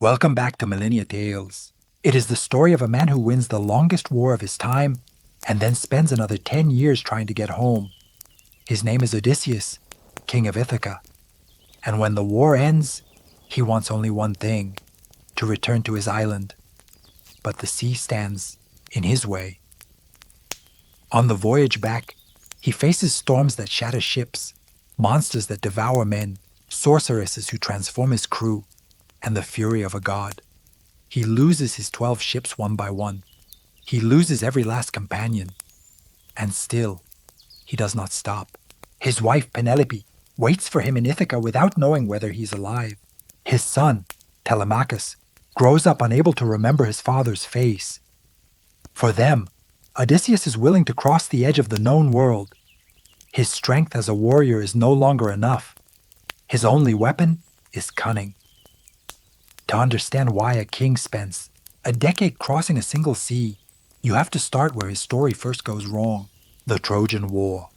Welcome back to Millennia Tales. It is the story of a man who wins the longest war of his time and then spends another 10 years trying to get home. His name is Odysseus, King of Ithaca. And when the war ends, he wants only one thing, to return to his island. But the sea stands in his way. On the voyage back, he faces storms that shatter ships, monsters that devour men, sorceresses who transform his crew, and the fury of a god. He loses his 12 ships one by one. He loses every last companion. And still, he does not stop. His wife, Penelope, waits for him in Ithaca without knowing whether he's alive. His son, Telemachus, grows up unable to remember his father's face. For them, Odysseus is willing to cross the edge of the known world. His strength as a warrior is no longer enough. His only weapon is cunning. To understand why a king spends a decade crossing a single sea, you have to start where his story first goes wrong, the Trojan War.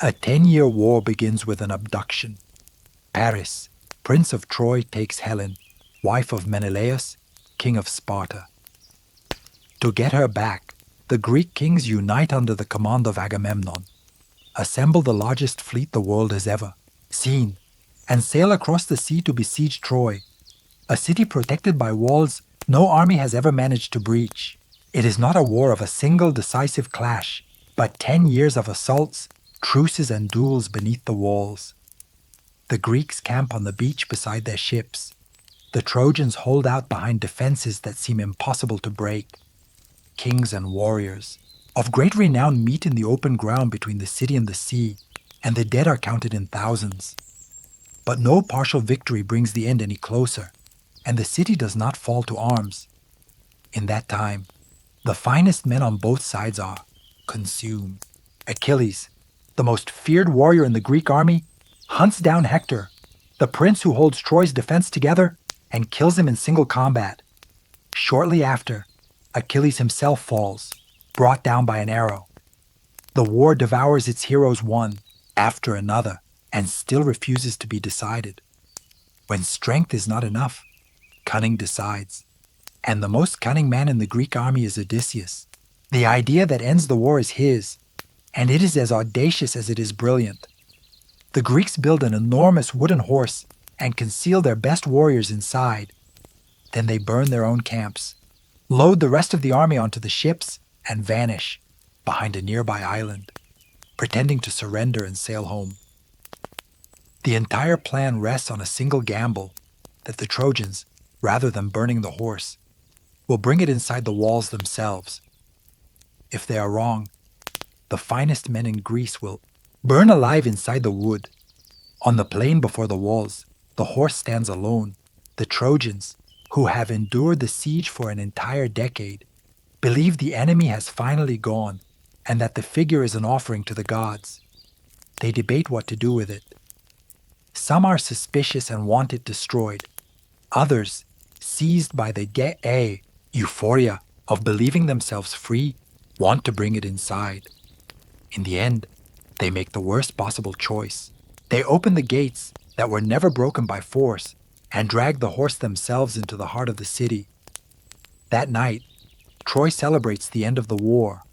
A 10-year war begins with an abduction. Paris, Prince of Troy, takes Helen, wife of Menelaus, king of Sparta. To get her back, the Greek kings unite under the command of Agamemnon, assemble the largest fleet the world has ever seen, and sail across the sea to besiege Troy, a city protected by walls no army has ever managed to breach. It is not a war of a single decisive clash, but 10 years of assaults, truces, and duels beneath the walls. The Greeks camp on the beach beside their ships. The Trojans hold out behind defenses that seem impossible to break. Kings and warriors of great renown meet in the open ground between the city and the sea, and the dead are counted in thousands. But no partial victory brings the end any closer, and the city does not fall to arms. In that time, the finest men on both sides are consumed. Achilles, the most feared warrior in the Greek army, hunts down Hector, the prince who holds Troy's defense together, and kills him in single combat. Shortly after, Achilles himself falls, brought down by an arrow. The war devours its heroes one after another, and still refuses to be decided. When strength is not enough, cunning decides. And the most cunning man in the Greek army is Odysseus. The idea that ends the war is his, and it is as audacious as it is brilliant. The Greeks build an enormous wooden horse and conceal their best warriors inside. Then they burn their own camps, load the rest of the army onto the ships, and vanish behind a nearby island, pretending to surrender and sail home. The entire plan rests on a single gamble, that the Trojans, rather than burning the horse, will bring it inside the walls themselves. If they are wrong, the finest men in Greece will burn alive inside the wood. On the plain before the walls, the horse stands alone. The Trojans, who have endured the siege for an entire decade, believe the enemy has finally gone and that the figure is an offering to the gods. They debate what to do with it. Some are suspicious and want it destroyed. Others, seized by the euphoria of believing themselves free, want to bring it inside. In the end, they make the worst possible choice. They open the gates that were never broken by force and drag the horse themselves into the heart of the city. That night, Troy celebrates the end of the war.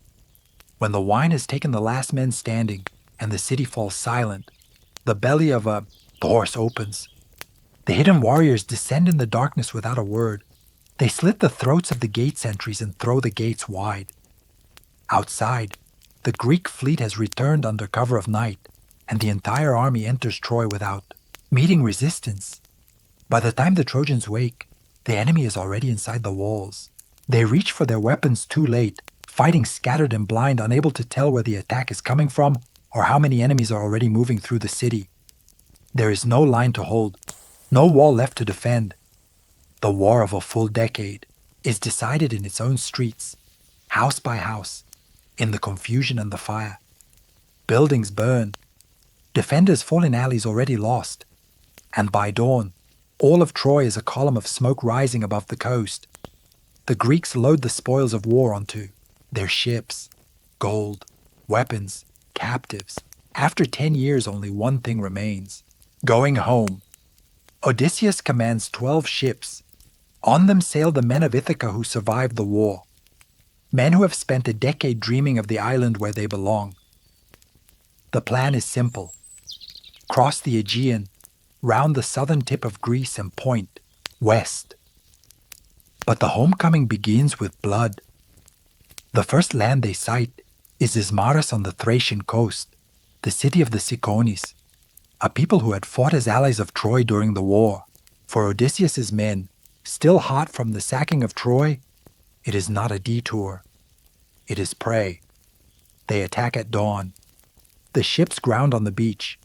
When the wine has taken the last men standing and the city falls silent, the belly of the horse opens. The hidden warriors descend in the darkness without a word. They slit the throats of the gate sentries and throw the gates wide. Outside, the Greek fleet has returned under cover of night, and the entire army enters Troy without meeting resistance. By the time the Trojans wake, the enemy is already inside the walls. They reach for their weapons too late, fighting scattered and blind, unable to tell where the attack is coming from or how many enemies are already moving through the city. There is no line to hold, no wall left to defend. The war of a full decade is decided in its own streets, house by house, in the confusion and the fire. Buildings burn, defenders fall in alleys already lost, and by dawn, all of Troy is a column of smoke rising above the coast. The Greeks load the spoils of war onto their ships, gold, weapons, captives. After 10 years, only one thing remains: going home. Odysseus commands 12 ships. On them sail the men of Ithaca who survived the war, men who have spent a decade dreaming of the island where they belong. The plan is simple. Cross the Aegean, round the southern tip of Greece and point west. But the homecoming begins with blood. The first land they sight is Ismarus on the Thracian coast, the city of the Cicones, a people who had fought as allies of Troy during the war. For Odysseus's men, still hot from the sacking of Troy, it is not a detour. It is prey. They attack at dawn. The ships ground on the beach.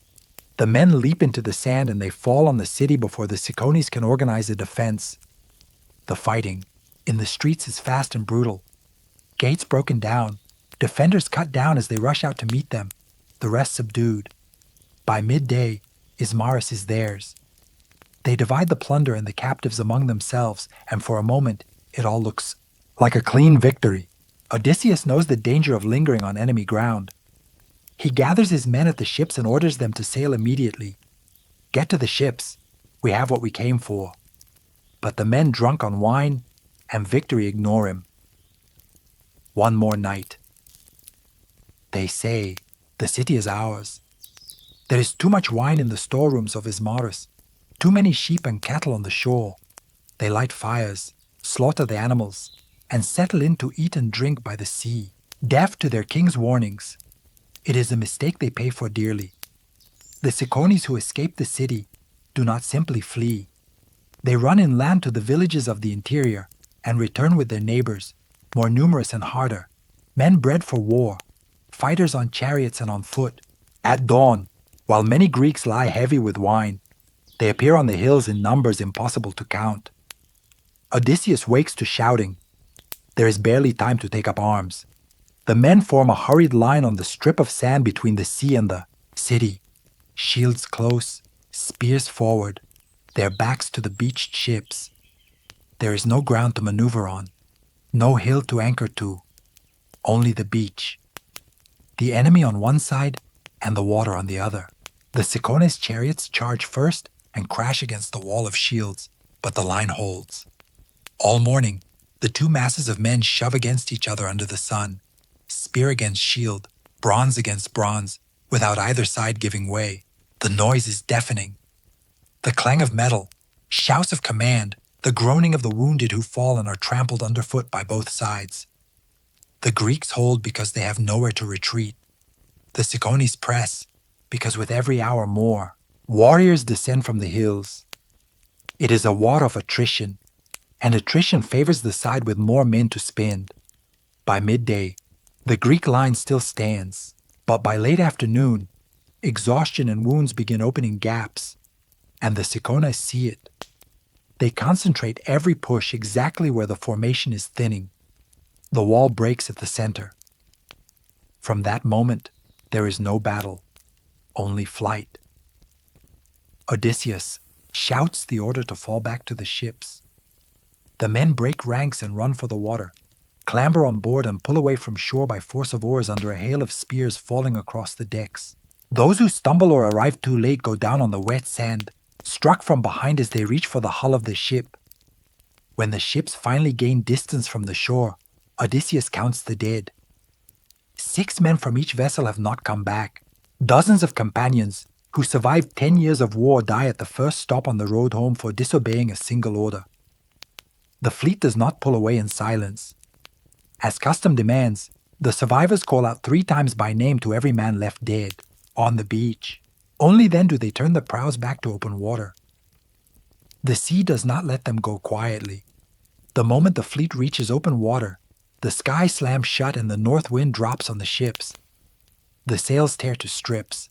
The men leap into the sand and they fall on the city before the Cicones can organize a defense. The fighting in the streets is fast and brutal. Gates broken down, defenders cut down as they rush out to meet them, the rest subdued. By midday, Ismarus is theirs. They divide the plunder and the captives among themselves, and for a moment, it all looks like a clean victory. Odysseus knows the danger of lingering on enemy ground. He gathers his men at the ships and orders them to sail immediately. Get to the ships. We have what we came for. But the men drunk on wine and victory ignore him. One more night. They say, the city is ours. There is too much wine in the storerooms of Ismarus, too many sheep and cattle on the shore. They light fires, slaughter the animals, and settle in to eat and drink by the sea, deaf to their king's warnings. It is a mistake they pay for dearly. The Cicones who escape the city do not simply flee. They run inland to the villages of the interior and return with their neighbors, more numerous and harder, men bred for war, fighters on chariots and on foot. At dawn, while many Greeks lie heavy with wine, they appear on the hills in numbers impossible to count. Odysseus wakes to shouting. There is barely time to take up arms. The men form a hurried line on the strip of sand between the sea and the city, shields close, spears forward, their backs to the beached ships. There is no ground to maneuver on, no hill to anchor to, only the beach. The enemy on one side and the water on the other. The Cicones chariots charge first and crash against the wall of shields, but the line holds. All morning, the two masses of men shove against each other under the sun, spear against shield, bronze against bronze, without either side giving way. The noise is deafening. The clang of metal, shouts of command, the groaning of the wounded who fall and are trampled underfoot by both sides. The Greeks hold because they have nowhere to retreat. The Cicones press because with every hour more, warriors descend from the hills. It is a war of attrition, and attrition favors the side with more men to spend. By midday, the Greek line still stands, but by late afternoon, exhaustion and wounds begin opening gaps, and the Cicones see it. They concentrate every push exactly where the formation is thinning. The wall breaks at the center. From that moment, there is no battle, only flight. Odysseus shouts the order to fall back to the ships. The men break ranks and run for the water, clamber on board and pull away from shore by force of oars under a hail of spears falling across the decks. Those who stumble or arrive too late go down on the wet sand, struck from behind as they reach for the hull of the ship. When the ships finally gain distance from the shore, Odysseus counts the dead. 6 men from each vessel have not come back. Dozens of companions who survived 10 years of war die at the first stop on the road home for disobeying a single order. The fleet does not pull away in silence. As custom demands, the survivors call out 3 times by name to every man left dead, on the beach. Only then do they turn the prows back to open water. The sea does not let them go quietly. The moment the fleet reaches open water, the sky slams shut and the north wind drops on the ships. The sails tear to strips.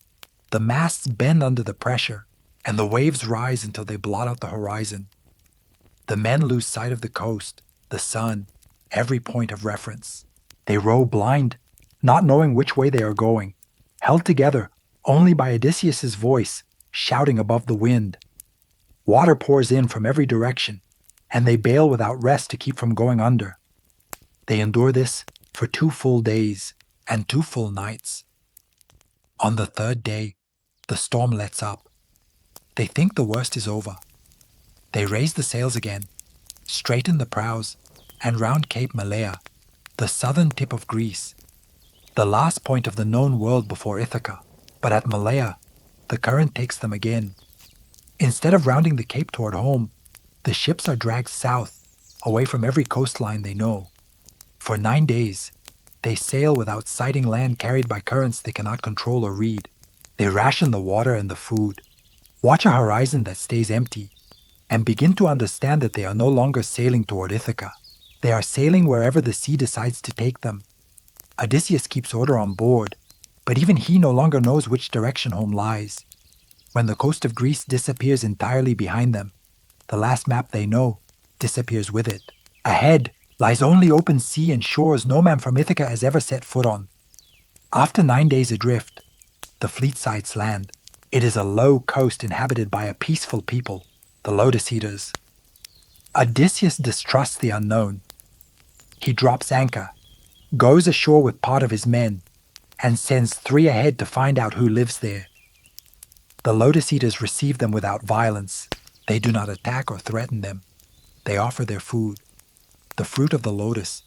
The masts bend under the pressure, and the waves rise until they blot out the horizon. The men lose sight of the coast, the sun, every point of reference. They row blind, not knowing which way they are going, held together only by Odysseus' voice shouting above the wind. Water pours in from every direction, and they bail without rest to keep from going under. They endure this for 2 full days and 2 full nights. On the 3rd day, the storm lets up. They think the worst is over. They raise the sails again, straighten the prows, and round Cape Malea, the southern tip of Greece, the last point of the known world before Ithaca. But at Malea, the current takes them again. Instead of rounding the cape toward home, the ships are dragged south, away from every coastline they know. For 9 days, they sail without sighting land carried by currents they cannot control or read. They ration the water and the food, watch a horizon that stays empty, and begin to understand that they are no longer sailing toward Ithaca. They are sailing wherever the sea decides to take them. Odysseus keeps order on board, but even he no longer knows which direction home lies. When the coast of Greece disappears entirely behind them, the last map they know disappears with it. Ahead lies only open sea and shores no man from Ithaca has ever set foot on. After 9 days adrift, the fleet sights land. It is a low coast inhabited by a peaceful people, the Lotus Eaters. Odysseus distrusts the unknown. He drops anchor, goes ashore with part of his men, and sends 3 ahead to find out who lives there. The Lotus Eaters receive them without violence. They do not attack or threaten them. They offer their food, the fruit of the lotus,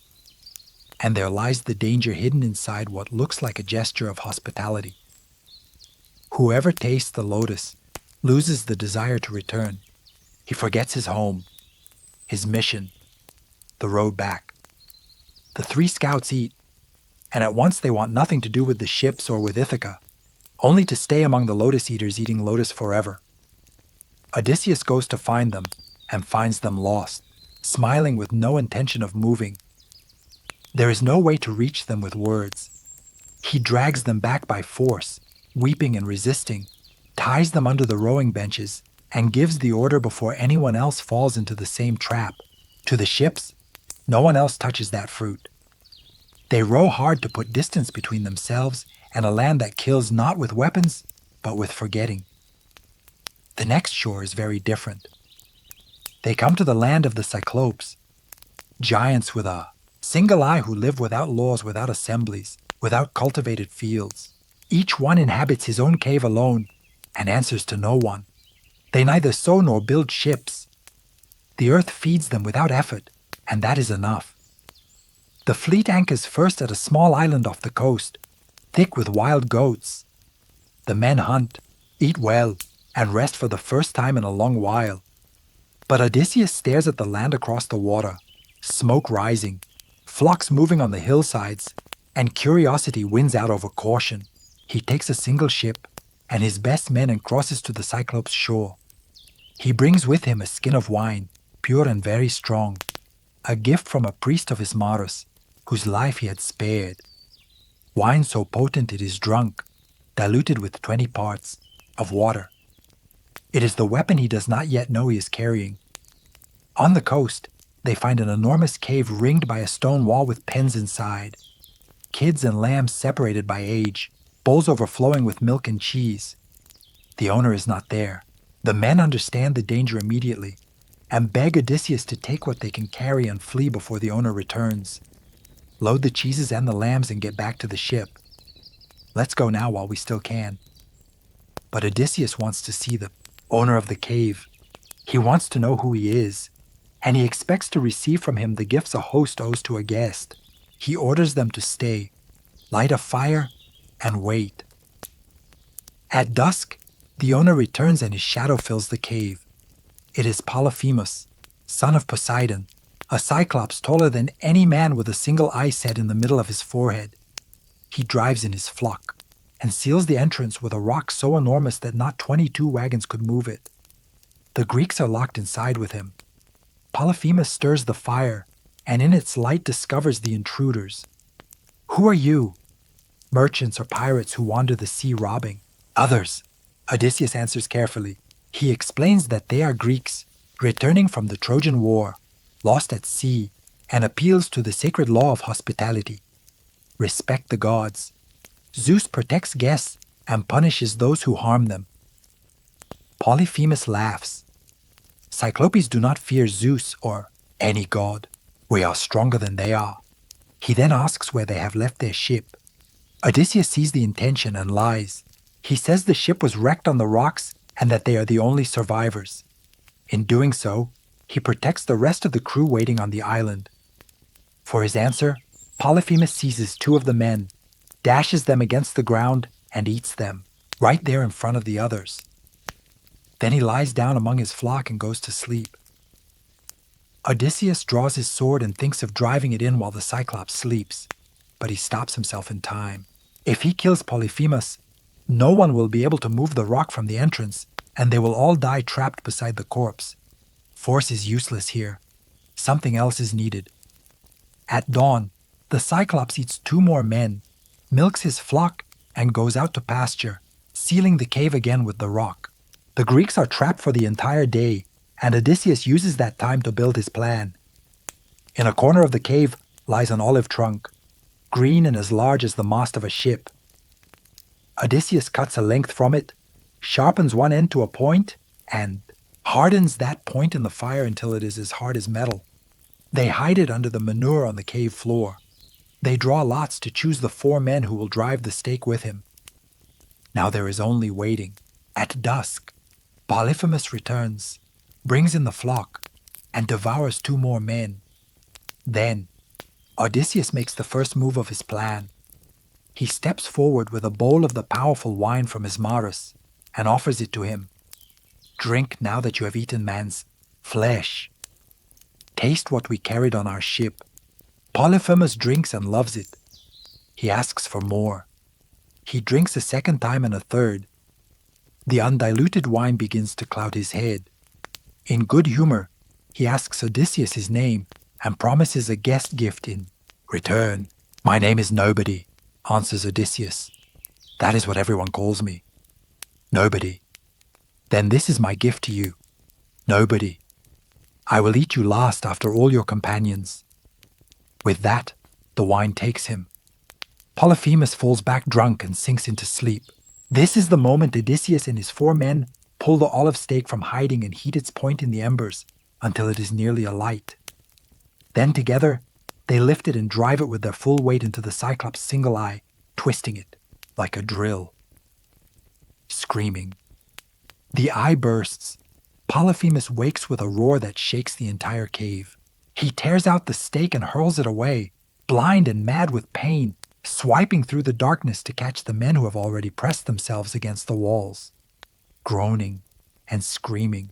and there lies the danger hidden inside what looks like a gesture of hospitality. Whoever tastes the lotus loses the desire to return. He forgets his home, his mission, the road back. The 3 scouts eat, and at once they want nothing to do with the ships or with Ithaca, only to stay among the Lotus Eaters eating lotus forever. Odysseus goes to find them and finds them lost, smiling with no intention of moving. There is no way to reach them with words. He drags them back by force, weeping and resisting, ties them under the rowing benches, and gives the order before anyone else falls into the same trap. To the ships, no one else touches that fruit. They row hard to put distance between themselves and a land that kills not with weapons, but with forgetting. The next shore is very different. They come to the land of the Cyclops, giants with a single eye who live without laws, without assemblies, without cultivated fields. Each one inhabits his own cave alone and answers to no one. They neither sow nor build ships. The earth feeds them without effort, and that is enough. The fleet anchors first at a small island off the coast, thick with wild goats. The men hunt, eat well, and rest for the first time in a long while. But Odysseus stares at the land across the water, smoke rising, flocks moving on the hillsides, and curiosity wins out over caution. He takes a single ship and his best men and crosses to the Cyclops shore. He brings with him a skin of wine, pure and very strong, a gift from a priest of Ismarus, whose life he had spared. Wine so potent it is drunk, diluted with 20 parts of water. It is the weapon he does not yet know he is carrying. On the coast, they find an enormous cave ringed by a stone wall with pens inside. Kids and lambs separated by age, bowls overflowing with milk and cheese. The owner is not there. The men understand the danger immediately and beg Odysseus to take what they can carry and flee before the owner returns. Load the cheeses and the lambs and get back to the ship. Let's go now while we still can. But Odysseus wants to see the owner of the cave. He wants to know who he is, and he expects to receive from him the gifts a host owes to a guest. He orders them to stay, light a fire, and wait. At dusk, the owner returns and his shadow fills the cave. It is Polyphemus, son of Poseidon, a Cyclops taller than any man with a single eye set in the middle of his forehead. He drives in his flock and seals the entrance with a rock so enormous that not 22 wagons could move it. The Greeks are locked inside with him. Polyphemus stirs the fire, and in its light discovers the intruders. Who are you? Merchants or pirates who wander the sea robbing? Others. Odysseus answers carefully. He explains that they are Greeks, returning from the Trojan War, lost at sea, and appeals to the sacred law of hospitality. Respect the gods. Zeus protects guests and punishes those who harm them. Polyphemus laughs. Cyclopes do not fear Zeus or any god. We are stronger than they are. He then asks where they have left their ship. Odysseus sees the intention and lies. He says the ship was wrecked on the rocks and that they are the only survivors. In doing so, he protects the rest of the crew waiting on the island. For his answer, Polyphemus seizes two of the men, dashes them against the ground, and eats them, right there in front of the others. Then he lies down among his flock and goes to sleep. Odysseus draws his sword and thinks of driving it in while the Cyclops sleeps, but he stops himself in time. If he kills Polyphemus, no one will be able to move the rock from the entrance, and they will all die trapped beside the corpse. Force is useless here. Something else is needed. At dawn, the Cyclops eats two more men, milks his flock, and goes out to pasture, sealing the cave again with the rock. The Greeks are trapped for the entire day, and Odysseus uses that time to build his plan. In a corner of the cave lies an olive trunk, green and as large as the mast of a ship. Odysseus cuts a length from it, sharpens one end to a point, and hardens that point in the fire until it is as hard as metal. They hide it under the manure on the cave floor. They draw lots to choose the 4 men who will drive the stake with him. Now there is only waiting. At dusk, Polyphemus returns, brings in the flock, and devours 2 more men. Then, Odysseus makes the first move of his plan. He steps forward with a bowl of the powerful wine from his Maris and offers it to him. Drink now that you have eaten man's flesh. Taste what we carried on our ship. Polyphemus drinks and loves it. He asks for more. He drinks a second time and a third. The undiluted wine begins to cloud his head. In good humor, he asks Odysseus his name and promises a guest gift in return. My name is Nobody, answers Odysseus. That is what everyone calls me. Nobody. Then this is my gift to you. Nobody. I will eat you last after all your companions. With that, the wine takes him. Polyphemus falls back drunk and sinks into sleep. This is the moment Odysseus and his 4 men pull the olive stake from hiding and heat its point in the embers until it is nearly alight. Then together, they lift it and drive it with their full weight into the Cyclops' single eye, twisting it like a drill. Screaming. The eye bursts. Polyphemus wakes with a roar that shakes the entire cave. He tears out the stake and hurls it away, blind and mad with pain, swiping through the darkness to catch the men who have already pressed themselves against the walls, groaning and screaming.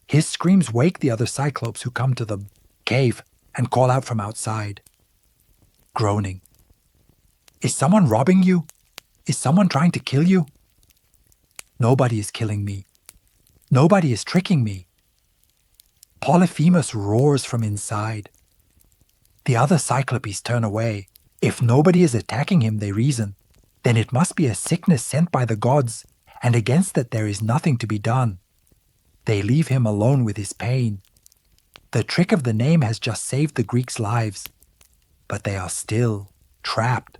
His screams wake the other Cyclopes who come to the cave and call out from outside, groaning. Is someone robbing you? Is someone trying to kill you? Nobody is killing me. Nobody is tricking me. Polyphemus roars from inside. The other Cyclopes turn away. If nobody is attacking him, they reason, then it must be a sickness sent by the gods, and against that there is nothing to be done. They leave him alone with his pain. The trick of the name has just saved the Greeks' lives, but they are still trapped.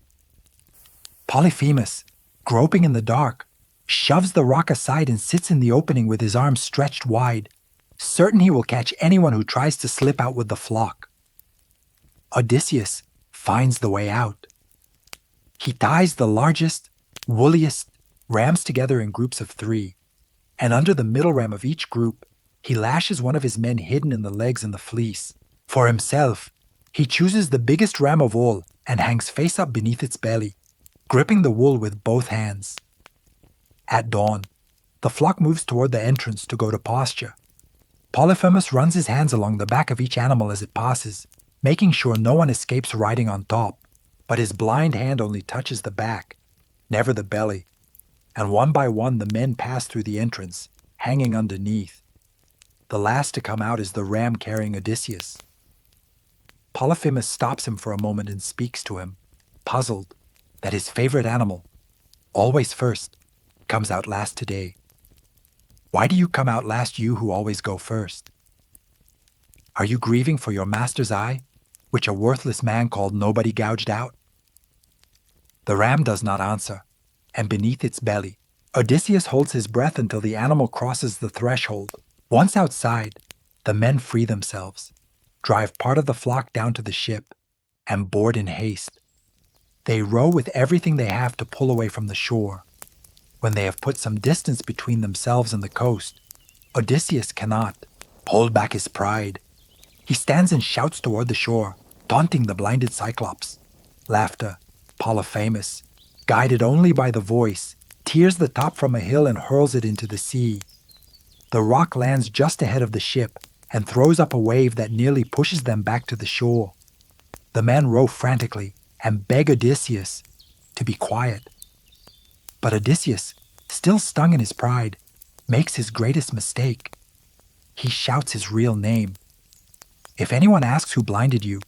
Polyphemus, groping in the dark, shoves the rock aside and sits in the opening with his arms stretched wide, certain he will catch anyone who tries to slip out with the flock. Odysseus finds the way out. He ties the largest, woolliest rams together in groups of 3, and under the middle ram of each group, he lashes one of his men hidden in the legs and the fleece. For himself, he chooses the biggest ram of all and hangs face up beneath its belly, gripping the wool with both hands. At dawn, the flock moves toward the entrance to go to pasture. Polyphemus runs his hands along the back of each animal as it passes, making sure no one escapes riding on top, but his blind hand only touches the back, never the belly, and one by one the men pass through the entrance, hanging underneath. The last to come out is the ram carrying Odysseus. Polyphemus stops him for a moment and speaks to him, puzzled that his favorite animal, always first, comes out last today. Why do you come out last, you who always go first? Are you grieving for your master's eye, which a worthless man called Nobody gouged out? The ram does not answer, and beneath its belly, Odysseus holds his breath until the animal crosses the threshold. Once outside, the men free themselves, drive part of the flock down to the ship, and board in haste. They row with everything they have to pull away from the shore. When they have put some distance between themselves and the coast, Odysseus cannot hold back his pride. He stands and shouts toward the shore, taunting the blinded Cyclops. Laughter, Polyphemus, guided only by the voice, tears the top from a hill and hurls it into the sea. The rock lands just ahead of the ship and throws up a wave that nearly pushes them back to the shore. The men row frantically and beg Odysseus to be quiet. But Odysseus, still stung in his pride, makes his greatest mistake. He shouts his real name. If anyone asks who blinded you,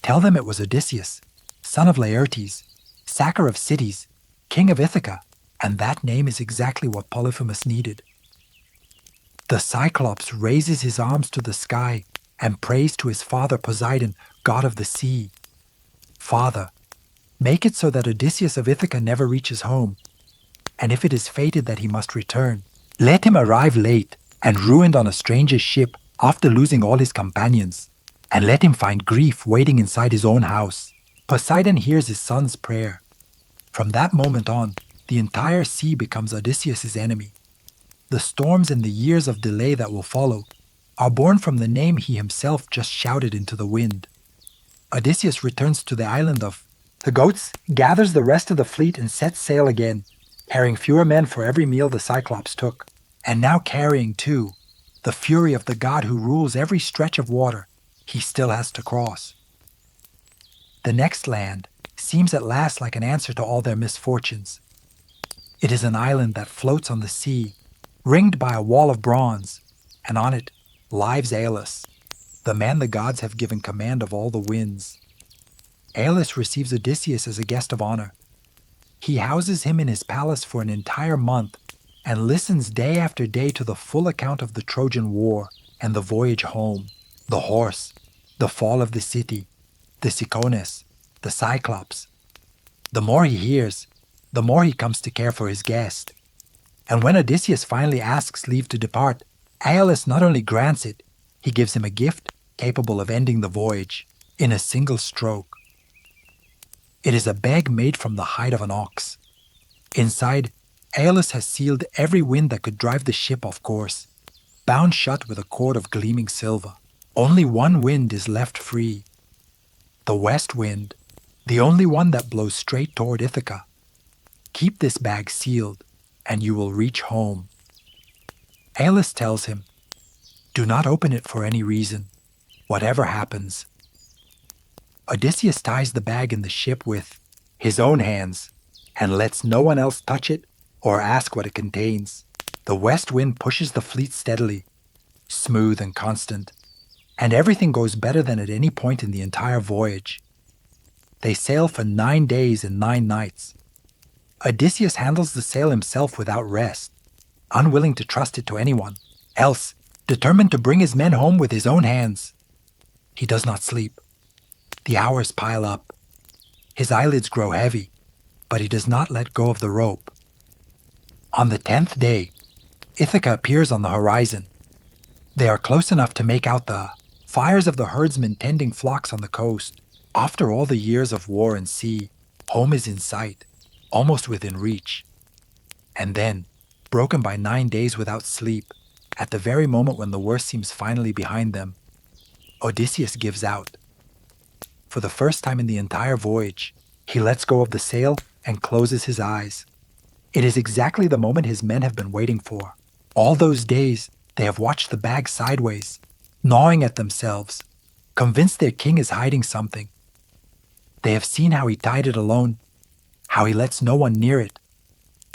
tell them it was Odysseus, son of Laertes, sacker of cities, king of Ithaca, and that name is exactly what Polyphemus needed. The Cyclops raises his arms to the sky and prays to his father Poseidon, god of the sea. Father, make it so that Odysseus of Ithaca never reaches home, and if it is fated that he must return, let him arrive late and ruined on a stranger's ship after losing all his companions, and let him find grief waiting inside his own house. Poseidon hears his son's prayer. From that moment on, the entire sea becomes Odysseus' enemy. The storms and the years of delay that will follow are born from the name he himself just shouted into the wind. Odysseus returns to the island of the goats, gathers the rest of the fleet and sets sail again, carrying fewer men for every meal the Cyclops took, and now carrying, too, the fury of the god who rules every stretch of water he still has to cross. The next land seems at last like an answer to all their misfortunes. It is an island that floats on the sea, ringed by a wall of bronze, and on it lives Aeolus, the man the gods have given command of all the winds. Aeolus receives Odysseus as a guest of honor. He houses him in his palace for an entire month and listens day after day to the full account of the Trojan War and the voyage home, the horse, the fall of the city, the Cyclones, the Cyclops. The more he hears, the more he comes to care for his guest. And when Odysseus finally asks leave to depart, Aeolus not only grants it, he gives him a gift capable of ending the voyage in a single stroke. It is a bag made from the hide of an ox. Inside, Aeolus has sealed every wind that could drive the ship off course, bound shut with a cord of gleaming silver. Only one wind is left free. The west wind, the only one that blows straight toward Ithaca. Keep this bag sealed, and you will reach home. Aeolus tells him, do not open it for any reason, whatever happens. Odysseus ties the bag in the ship with his own hands and lets no one else touch it or ask what it contains. The west wind pushes the fleet steadily, smooth and constant, and everything goes better than at any point in the entire voyage. They sail for 9 days and 9 nights. Odysseus handles the sail himself without rest, unwilling to trust it to anyone else, determined to bring his men home with his own hands. He does not sleep. The hours pile up. His eyelids grow heavy, but he does not let go of the rope. On the 10th day, Ithaca appears on the horizon. They are close enough to make out the fires of the herdsmen tending flocks on the coast. After all the years of war and sea, home is in sight, almost within reach. And then, broken by 9 days without sleep, at the very moment when the worst seems finally behind them, Odysseus gives out. For the first time in the entire voyage, he lets go of the sail and closes his eyes. It is exactly the moment his men have been waiting for. All those days, they have watched the bag sideways, gnawing at themselves, convinced their king is hiding something. They have seen how he tied it alone, how he lets no one near it,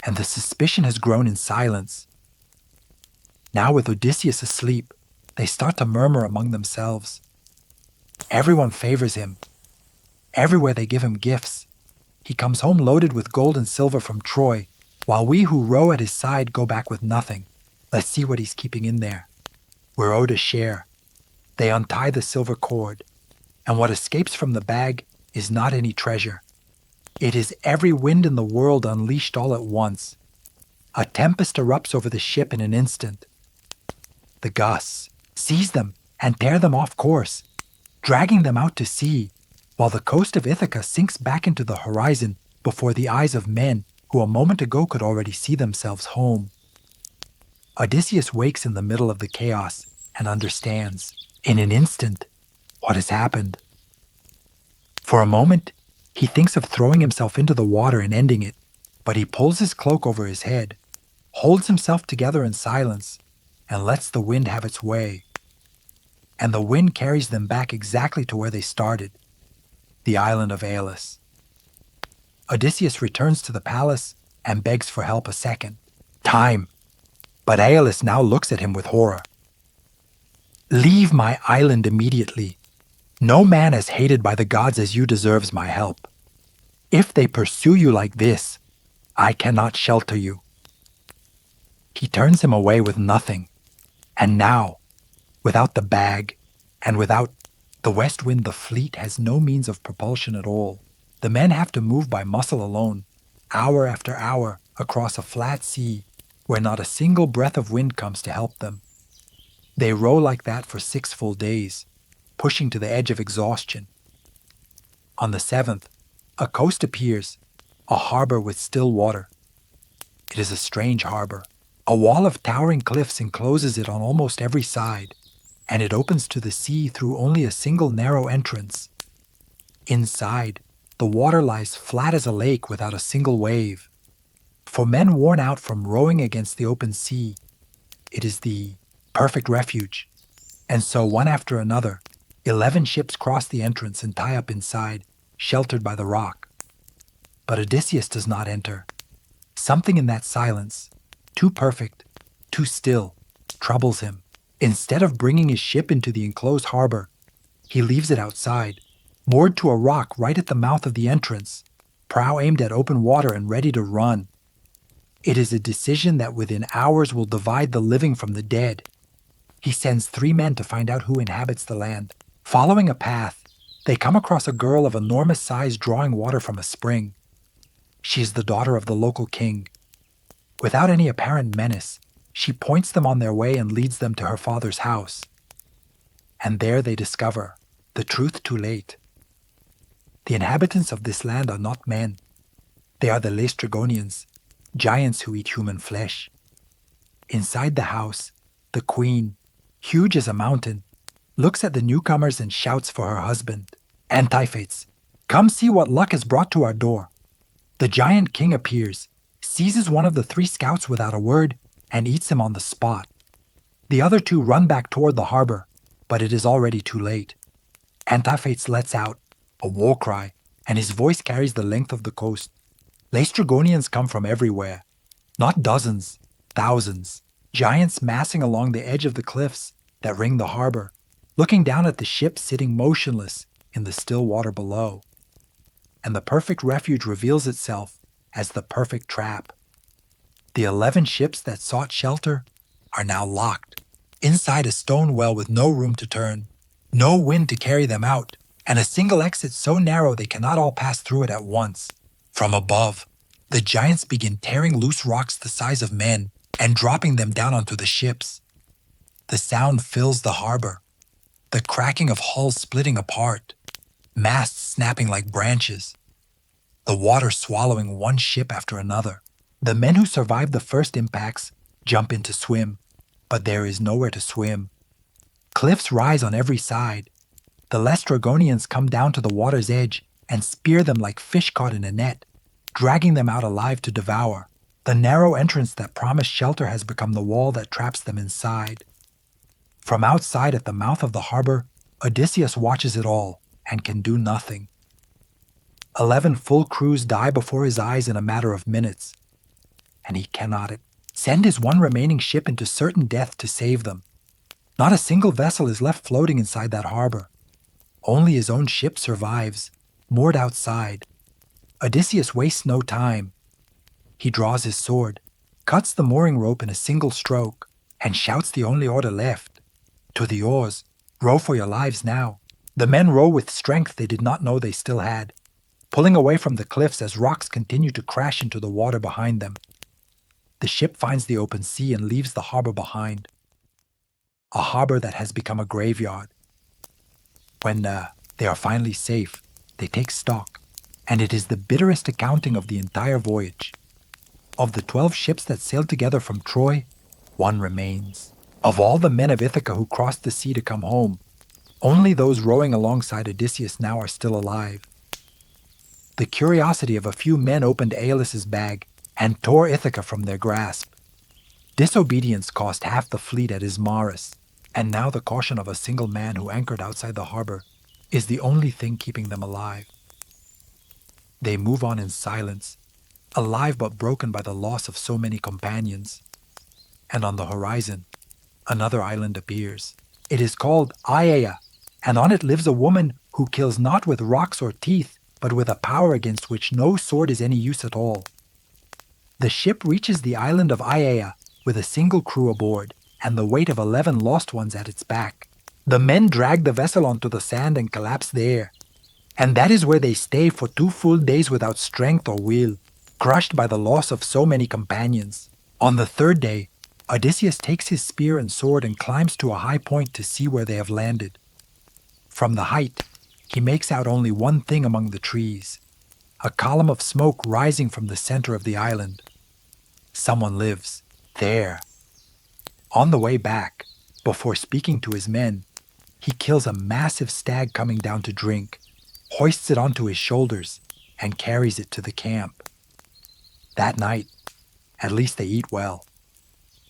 and the suspicion has grown in silence. Now with Odysseus asleep, they start to murmur among themselves. Everyone favors him. Everywhere they give him gifts. He comes home loaded with gold and silver from Troy, while we who row at his side go back with nothing. Let's see what he's keeping in there. We're owed a share. They untie the silver cord, and what escapes from the bag is not any treasure. It is every wind in the world unleashed all at once. A tempest erupts over the ship in an instant. The gusts seize them and tear them off course, dragging them out to sea, while the coast of Ithaca sinks back into the horizon before the eyes of men who a moment ago could already see themselves home. Odysseus wakes in the middle of the chaos and understands, in an instant, what has happened. For a moment, he thinks of throwing himself into the water and ending it, but he pulls his cloak over his head, holds himself together in silence, and lets the wind have its way. And the wind carries them back exactly to where they started, the island of Aeolus. Odysseus returns to the palace and begs for help a second time, but Aeolus now looks at him with horror. "Leave my island immediately. No man as hated by the gods as you deserves my help. If they pursue you like this, I cannot shelter you." He turns him away with nothing, and now, without the bag, and without the west wind, the fleet has no means of propulsion at all. The men have to move by muscle alone, hour after hour, across a flat sea where not a single breath of wind comes to help them. They row like that for 6 full days, pushing to the edge of exhaustion. On the 7th, a coast appears, a harbor with still water. It is a strange harbor. A wall of towering cliffs encloses it on almost every side, and it opens to the sea through only a single narrow entrance. Inside, the water lies flat as a lake without a single wave. For men worn out from rowing against the open sea, it is the perfect refuge. And so one after another, 11 ships cross the entrance and tie up inside, sheltered by the rock. But Odysseus does not enter. Something in that silence, too perfect, too still, troubles him. Instead of bringing his ship into the enclosed harbor, he leaves it outside, moored to a rock right at the mouth of the entrance, prow aimed at open water and ready to run. It is a decision that within hours will divide the living from the dead. He sends 3 men to find out who inhabits the land. Following a path, they come across a girl of enormous size drawing water from a spring. She is the daughter of the local king. Without any apparent menace, she points them on their way and leads them to her father's house. And there they discover the truth too late. The inhabitants of this land are not men. They are the Laestrygonians, giants who eat human flesh. Inside the house, the queen, huge as a mountain, looks at the newcomers and shouts for her husband. "Antiphates, come see what luck has brought to our door." The giant king appears, seizes one of the 3 scouts without a word, and eats him on the spot. The other 2 run back toward the harbor, but it is already too late. Antiphates lets out a war cry, and his voice carries the length of the coast. Laestrygonians come from everywhere, not dozens, thousands, giants massing along the edge of the cliffs that ring the harbor, looking down at the ship sitting motionless in the still water below. And the perfect refuge reveals itself as the perfect trap. The 11 ships that sought shelter are now locked, inside a stone well with no room to turn, no wind to carry them out, and a single exit so narrow they cannot all pass through it at once. From above, the giants begin tearing loose rocks the size of men and dropping them down onto the ships. The sound fills the harbor, the cracking of hulls splitting apart, masts snapping like branches, the water swallowing one ship after another. The men who survive the first impacts jump in to swim, but there is nowhere to swim. Cliffs rise on every side. The Laestrygonians come down to the water's edge and spear them like fish caught in a net, dragging them out alive to devour. The narrow entrance that promised shelter has become the wall that traps them inside. From outside at the mouth of the harbor, Odysseus watches it all and can do nothing. 11 full crews die before his eyes in a matter of minutes, and he cannot send his one remaining ship into certain death to save them. Not a single vessel is left floating inside that harbor. Only his own ship survives, moored outside. Odysseus wastes no time. He draws his sword, cuts the mooring rope in a single stroke, and shouts the only order left. To the oars, row for your lives now. The men row with strength they did not know they still had, pulling away from the cliffs as rocks continue to crash into the water behind them. The ship finds the open sea and leaves the harbor behind. A harbor that has become a graveyard. When they are finally safe, they take stock, and it is the bitterest accounting of the entire voyage. Of the 12 ships that sailed together from Troy, One remains. Of all the men of Ithaca who crossed the sea to come home, only those rowing alongside Odysseus now are still alive. The curiosity of a few men opened Aeolus's bag and tore Ithaca from their grasp. Disobedience cost half the fleet at Ismarus, and now the caution of a single man who anchored outside the harbor is the only thing keeping them alive. They move on in silence, alive but broken by the loss of so many companions. And on the horizon, another island appears. It is called Aiaia, and on it lives a woman who kills not with rocks or teeth, but with a power against which no sword is any use at all. The ship reaches the island of Aiaia with a single crew aboard, and the weight of 11 lost ones at its back. The men drag the vessel onto the sand and collapse there, and that is where they stay for 2 full days without strength or will, crushed by the loss of so many companions. On the 3rd day, Odysseus takes his spear and sword and climbs to a high point to see where they have landed. From the height, he makes out only one thing among the trees, a column of smoke rising from the center of the island. Someone lives there. On the way back, before speaking to his men, he kills a massive stag coming down to drink, hoists it onto his shoulders, and carries it to the camp. That night, at least they eat well.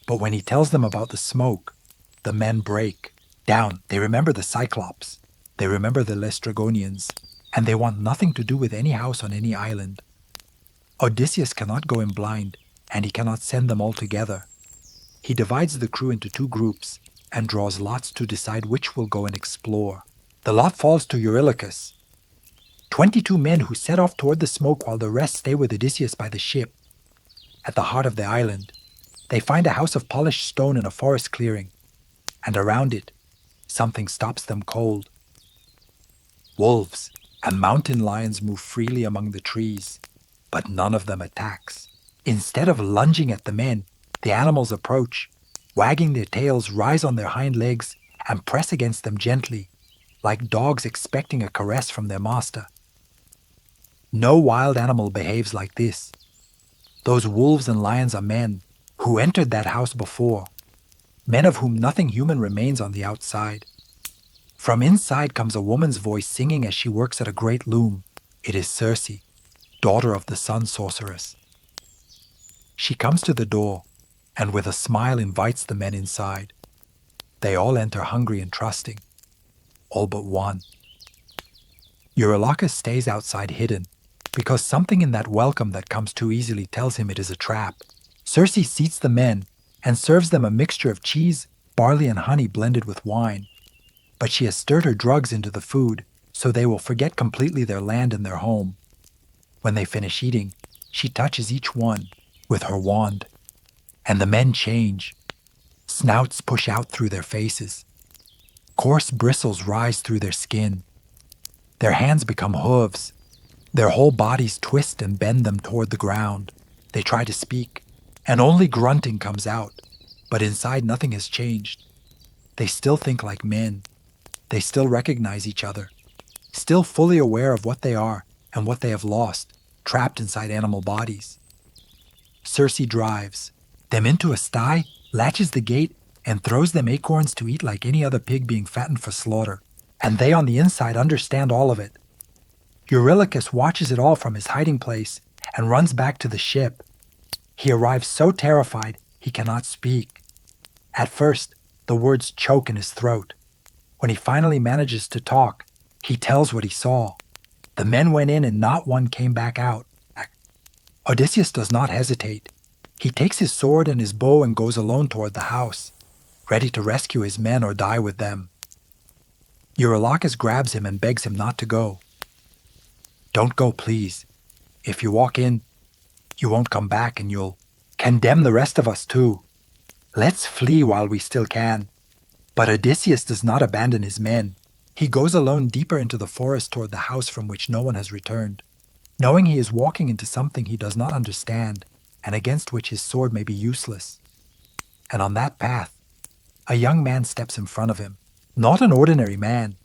But when he tells them about the smoke, the men break down. They remember the Cyclops, they remember the Laestrygonians, and they want nothing to do with any house on any island. Odysseus cannot go in blind, and he cannot send them all together. He divides the crew into 2 groups and draws lots to decide which will go and explore. The lot falls to Eurylochus. 22 men who set off toward the smoke while the rest stay with Odysseus by the ship. At the heart of the island, they find a house of polished stone in a forest clearing, and around it, something stops them cold. Wolves and mountain lions move freely among the trees, but none of them attacks. Instead of lunging at the men, the animals approach, wagging their tails, rise on their hind legs, and press against them gently, like dogs expecting a caress from their master. No wild animal behaves like this. Those wolves and lions are men who entered that house before, men of whom nothing human remains on the outside. From inside comes a woman's voice singing as she works at a great loom. It is Circe, daughter of the sun sorceress. She comes to the door and with a smile invites the men inside. They all enter hungry and trusting, all but one. Eurylochus stays outside hidden, because something in that welcome that comes too easily tells him it is a trap. Circe seats the men and serves them a mixture of cheese, barley, and honey blended with wine. But she has stirred her drugs into the food, so they will forget completely their land and their home. When they finish eating, she touches each one with her wand, and the men change. Snouts push out through their faces. Coarse bristles rise through their skin. Their hands become hooves. Their whole bodies twist and bend them toward the ground. They try to speak, and only grunting comes out, but inside nothing has changed. They still think like men. They still recognize each other, still fully aware of what they are and what they have lost, trapped inside animal bodies. Circe drives them into a sty, latches the gate, and throws them acorns to eat like any other pig being fattened for slaughter. And they on the inside understand all of it. Eurylochus watches it all from his hiding place and runs back to the ship. He arrives so terrified he cannot speak. At first, the words choke in his throat. When he finally manages to talk, he tells what he saw. The men went in and not one came back out. Odysseus does not hesitate. He takes his sword and his bow and goes alone toward the house, ready to rescue his men or die with them. Eurylochus grabs him and begs him not to go. Don't go, please. If you walk in, you won't come back and you'll condemn the rest of us too. Let's flee while we still can. But Odysseus does not abandon his men. He goes alone deeper into the forest toward the house from which no one has returned, knowing he is walking into something he does not understand and against which his sword may be useless. And on that path, a young man steps in front of him. Not an ordinary man.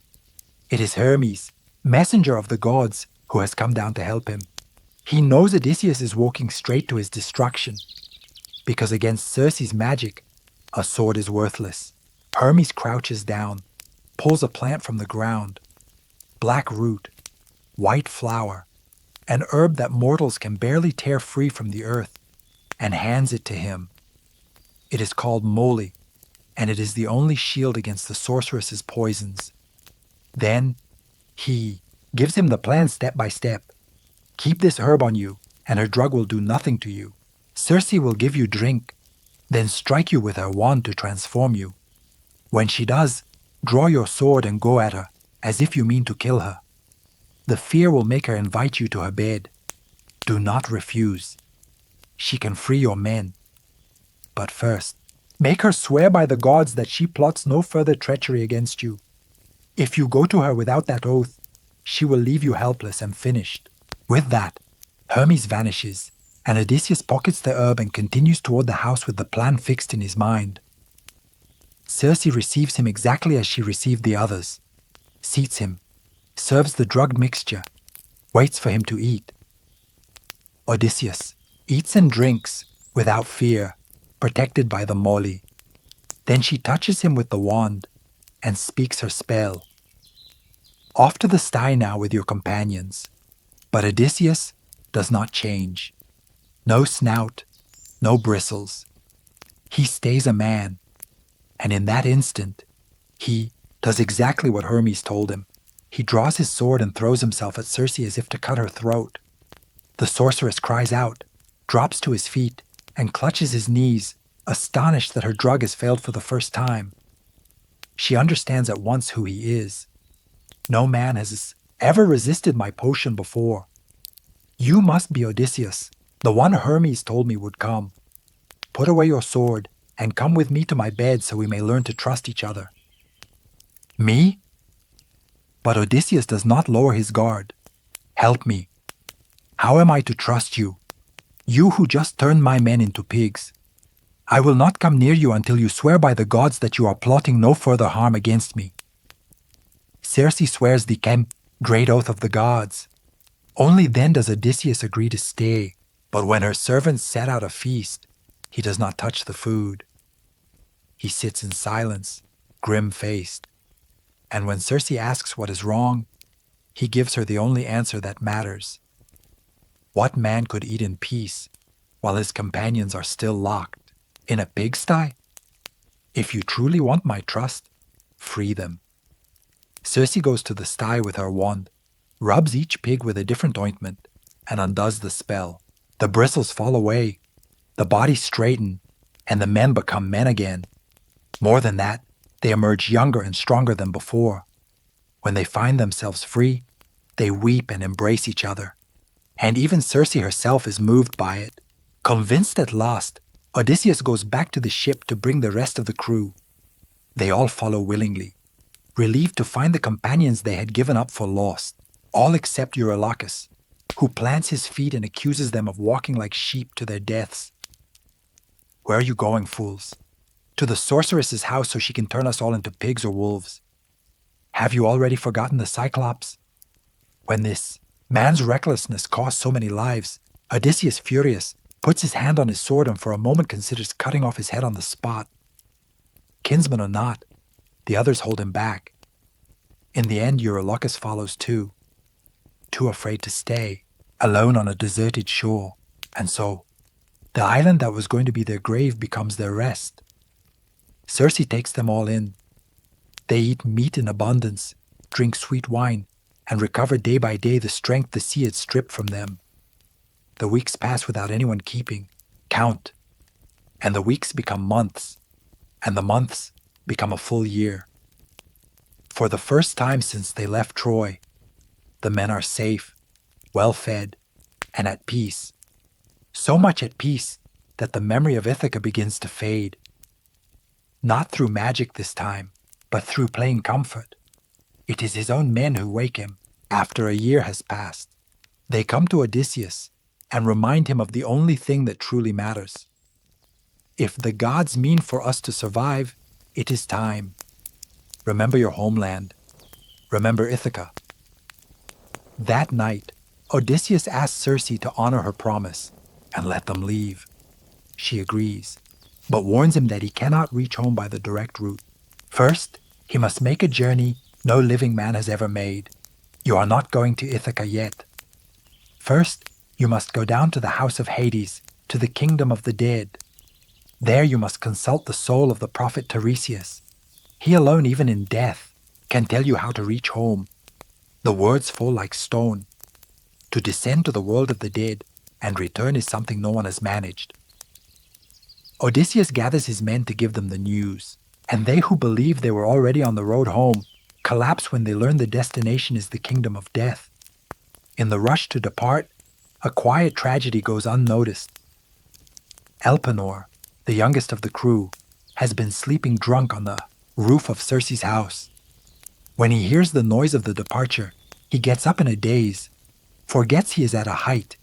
It is Hermes, messenger of the gods, who has come down to help him. He knows Odysseus is walking straight to his destruction, because against Circe's magic, A sword is worthless. Hermes crouches down, pulls a plant from the ground. Black root, white flower, an herb that mortals can barely tear free from the earth, and hands it to him. It is called moly, and it is the only shield against the sorceress's poisons. Then he gives him the plan step by step. Keep this herb on you, and her drug will do nothing to you. Circe will give you drink, then strike you with her wand to transform you. When she does, draw your sword and go at her, as if you mean to kill her. The fear will make her invite you to her bed. Do not refuse. She can free your men. But first, make her swear by the gods that she plots no further treachery against you. If you go to her without that oath, she will leave you helpless and finished. With that, Hermes vanishes, and Odysseus pockets the herb and continues toward the house with the plan fixed in his mind. Circe receives him exactly as she received the others, seats him, serves the drugged mixture, waits for him to eat. Odysseus eats and drinks without fear, protected by the moly. Then she touches him with the wand and speaks her spell. Off to the sty now with your companions. But Odysseus does not change. No snout, no bristles. He stays a man. And in that instant, he does exactly what Hermes told him. He draws his sword and throws himself at Circe as if to cut her throat. The sorceress cries out, drops to his feet, and clutches his knees, astonished that her drug has failed for the first time. She understands at once who he is. No man has ever resisted my potion before. You must be Odysseus, the one Hermes told me would come. Put away your sword and come with me to my bed so we may learn to trust each other. Me? But Odysseus does not lower his guard. Help me. How am I to trust you? You who just turned my men into pigs. I will not come near you until you swear by the gods that you are plotting no further harm against me. Circe swears the great oath of the gods. Only then does Odysseus agree to stay, but when her servants set out a feast, he does not touch the food. He sits in silence, grim-faced, and when Circe asks what is wrong, he gives her the only answer that matters. What man could eat in peace while his companions are still locked in a pigsty? If you truly want my trust, free them. Circe goes to the sty with her wand, rubs each pig with a different ointment, and undoes the spell. The bristles fall away, the bodies straighten, and the men become men again. More than that, they emerge younger and stronger than before. When they find themselves free, they weep and embrace each other. And even Circe herself is moved by it. Convinced at last, Odysseus goes back to the ship to bring the rest of the crew. They all follow willingly, relieved to find the companions they had given up for lost, all except Eurylochus, who plants his feet and accuses them of walking like sheep to their deaths. Where are you going, fools? To the sorceress's house so she can turn us all into pigs or wolves. Have you already forgotten the Cyclops? When this man's recklessness cost so many lives, Odysseus, furious, puts his hand on his sword and for a moment considers cutting off his head on the spot. Kinsman or not, the others hold him back. In the end, Eurylochus follows too afraid to stay, alone on a deserted shore, and so the island that was going to be their grave becomes their rest. Circe takes them all in. They eat meat in abundance, drink sweet wine, and recover day by day the strength the sea had stripped from them. The weeks pass without anyone keeping count, and the weeks become months, and the months become a full year. For the first time since they left Troy, the men are safe, well-fed, and at peace. So much at peace that the memory of Ithaca begins to fade. Not through magic this time, but through plain comfort. It is his own men who wake him after a year has passed. They come to Odysseus and remind him of the only thing that truly matters. If the gods mean for us to survive, it is time. Remember your homeland. Remember Ithaca. That night, Odysseus asks Circe to honor her promise and let them leave. She agrees. but warns him that he cannot reach home by the direct route. First, he must make a journey no living man has ever made. You are not going to Ithaca yet. First, you must go down to the house of Hades, to the kingdom of the dead. There you must consult the soul of the prophet Tiresias. He alone, even in death, can tell you how to reach home. The words fall like stone. To descend to the world of the dead and return is something no one has managed. Odysseus gathers his men to give them the news, and they who believed they were already on the road home collapse when they learn the destination is the kingdom of death. In the rush to depart, a quiet tragedy goes unnoticed. Elpenor, the youngest of the crew, has been sleeping drunk on the roof of Circe's house. When he hears the noise of the departure, he gets up in a daze, forgets he is at a height,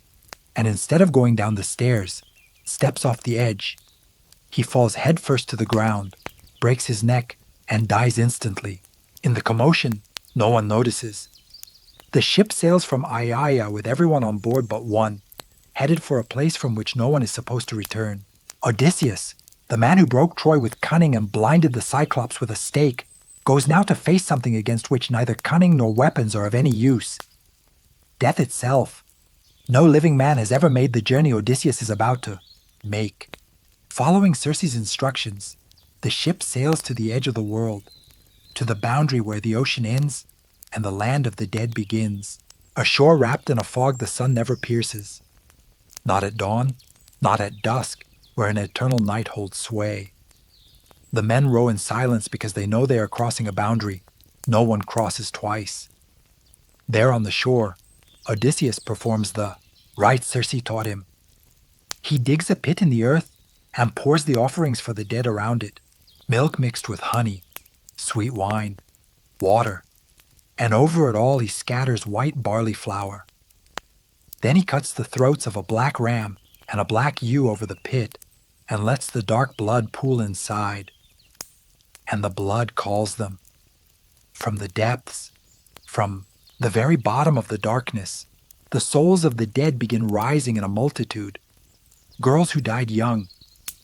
and instead of going down the stairs, steps off the edge. He falls headfirst to the ground, breaks his neck, and dies instantly. In the commotion, no one notices. The ship sails from Aiaia with everyone on board but one, headed for a place from which no one is supposed to return. Odysseus, the man who broke Troy with cunning and blinded the Cyclops with a stake, goes now to face something against which neither cunning nor weapons are of any use. Death itself. No living man has ever made the journey Odysseus is about to make. Following Circe's instructions, the ship sails to the edge of the world, to the boundary where the ocean ends and the land of the dead begins, a shore wrapped in a fog the sun never pierces. Not at dawn, not at dusk, where an eternal night holds sway. The men row in silence because they know they are crossing a boundary. No one crosses twice. There on the shore, Odysseus performs the rite Circe taught him. He digs a pit in the earth and pours the offerings for the dead around it, milk mixed with honey, sweet wine, water, and over it all he scatters white barley flour. Then he cuts the throats of a black ram and a black ewe over the pit and lets the dark blood pool inside. And the blood calls them. From the depths, from the very bottom of the darkness, the souls of the dead begin rising in a multitude. Girls who died young,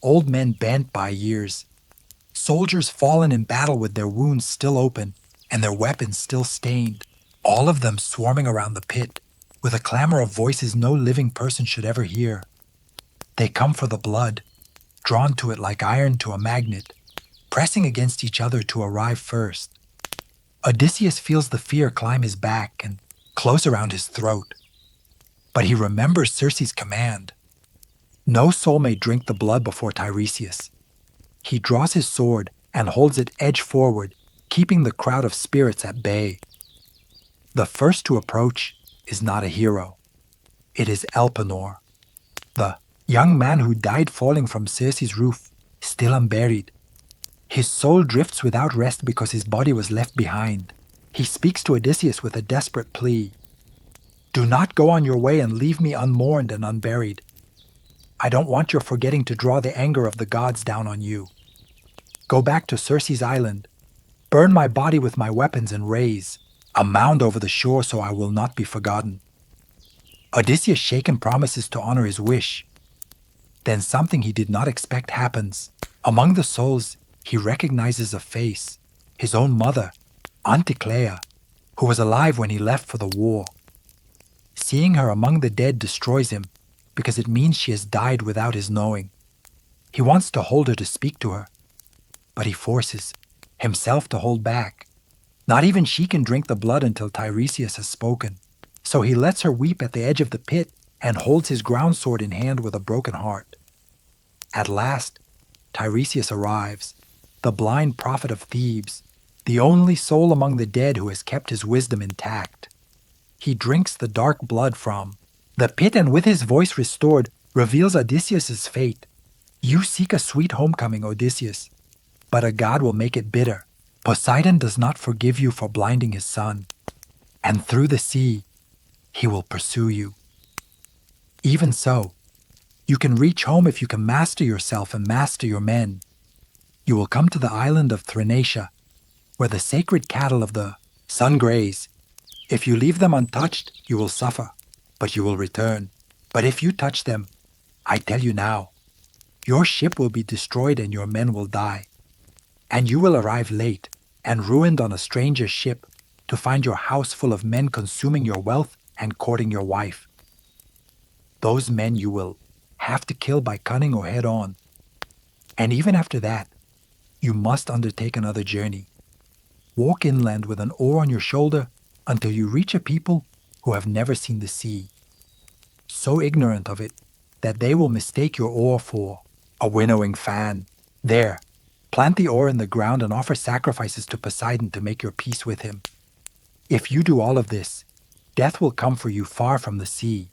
old men bent by years, soldiers fallen in battle with their wounds still open and their weapons still stained, all of them swarming around the pit with a clamor of voices no living person should ever hear. They come for the blood, drawn to it like iron to a magnet, pressing against each other to arrive first. Odysseus feels the fear climb his back and close around his throat. But he remembers Circe's command. No soul may drink the blood before Tiresias. He draws his sword and holds it edge forward, keeping the crowd of spirits at bay. The first to approach is not a hero. It is Elpenor, the young man who died falling from Circe's roof, still unburied. His soul drifts without rest because his body was left behind. He speaks to Odysseus with a desperate plea. Do not go on your way and leave me unmourned and unburied. I don't want your forgetting to draw the anger of the gods down on you. Go back to Circe's island. Burn my body with my weapons and raise a mound over the shore so I will not be forgotten. Odysseus, shaken, promises to honor his wish. Then something he did not expect happens. Among the souls, he recognizes a face, his own mother, Anticlea, who was alive when he left for the war. Seeing her among the dead destroys him because it means she has died without his knowing. He wants to hold her to speak to her, but he forces himself to hold back. Not even she can drink the blood until Tiresias has spoken. So he lets her weep at the edge of the pit and holds his ground sword in hand with a broken heart. At last, Tiresias arrives, the blind prophet of Thebes, the only soul among the dead who has kept his wisdom intact. He drinks the dark blood from the pit and with his voice restored, reveals Odysseus' fate. You seek a sweet homecoming, Odysseus, but a god will make it bitter. Poseidon does not forgive you for blinding his son, and through the sea, he will pursue you. Even so, you can reach home if you can master yourself and master your men. You will come to the island of Thrinacia, where the sacred cattle of the sun graze. If you leave them untouched, you will suffer, but you will return. But if you touch them, I tell you now, Your ship will be destroyed and your men will die. And you will arrive late and ruined on a stranger's ship to find your house full of men consuming your wealth and courting your wife. Those men you will have to kill by cunning or head on. And even after that, you must undertake another journey. Walk inland with an oar on your shoulder until you reach a people who have never seen the sea, so ignorant of it that they will mistake your oar for a winnowing fan. There, plant the oar in the ground and offer sacrifices to Poseidon to make your peace with him. If you do all of this, death will come for you far from the sea,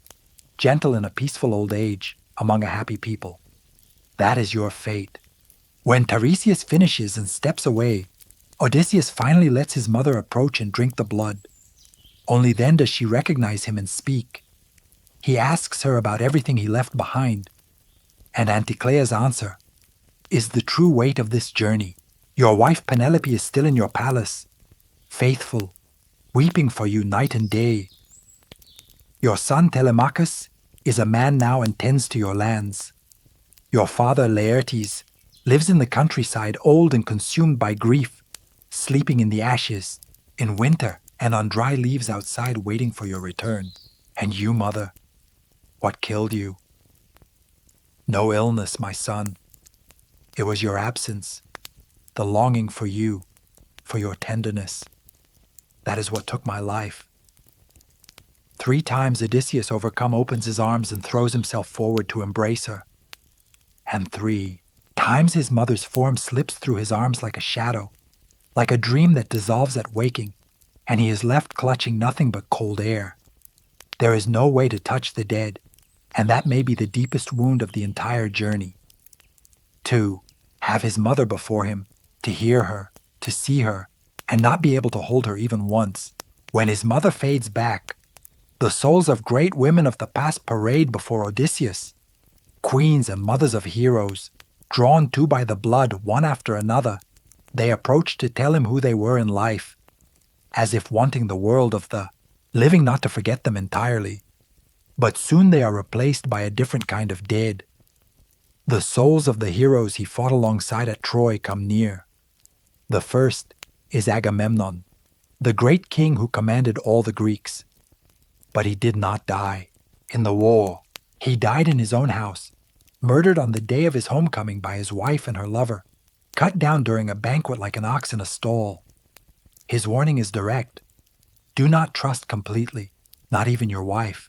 gentle in a peaceful old age among a happy people. That is your fate. When Tiresias finishes and steps away, Odysseus finally lets his mother approach and drink the blood. Only then does she recognize him and speak. He asks her about everything he left behind, and Anticlea's answer is the true weight of this journey. Your wife Penelope is still in your palace, faithful, weeping for you night and day. Your son Telemachus is a man now and tends to your lands. Your father Laertes lives in the countryside, old and consumed by grief, sleeping in the ashes, in winter and on dry leaves outside waiting for your return. And you, mother, what killed you? No illness, my son. It was your absence, the longing for you, for your tenderness. That is what took my life. 3 times Odysseus, overcome, opens his arms and throws himself forward to embrace her. And 3 times his mother's form slips through his arms like a shadow, like a dream that dissolves at waking, and he is left clutching nothing but cold air. There is no way to touch the dead, and that may be the deepest wound of the entire journey. To have his mother before him, to hear her, to see her, and not be able to hold her even once. When his mother fades back, the souls of great women of the past parade before Odysseus, queens and mothers of heroes, drawn to by the blood one after another. They approach to tell him who they were in life, as if wanting the world of the living not to forget them entirely. But soon they are replaced by a different kind of dead. The souls of the heroes he fought alongside at Troy come near. The first is Agamemnon, the great king who commanded all the Greeks. But he did not die in the war. He died in his own house, murdered on the day of his homecoming by his wife and her lover, cut down during a banquet like an ox in a stall. His warning is direct. Do not trust completely, not even your wife.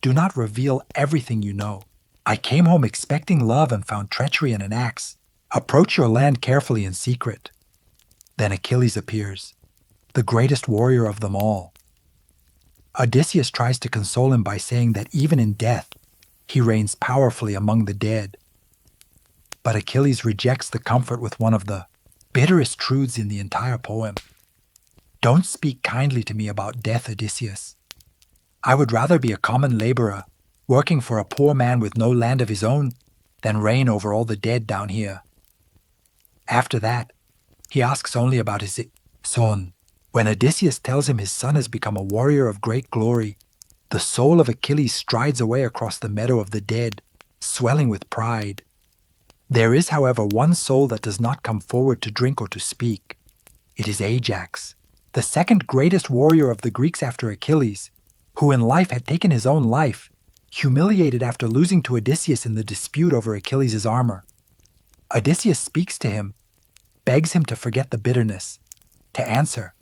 Do not reveal everything you know. I came home expecting love and found treachery and an axe. Approach your land carefully in secret. Then Achilles appears, the greatest warrior of them all. Odysseus tries to console him by saying that even in death, he reigns powerfully among the dead. But Achilles rejects the comfort with one of the bitterest truths in the entire poem. Don't speak kindly to me about death, Odysseus. I would rather be a common laborer, working for a poor man with no land of his own, than reign over all the dead down here. After that, he asks only about his son. When Odysseus tells him his son has become a warrior of great glory, the soul of Achilles strides away across the meadow of the dead, swelling with pride. There is, however, one soul that does not come forward to drink or to speak. It is Ajax, the second greatest warrior of the Greeks after Achilles, who in life had taken his own life, humiliated after losing to Odysseus in the dispute over Achilles' armor. Odysseus speaks to him, begs him to forget the bitterness, to answer.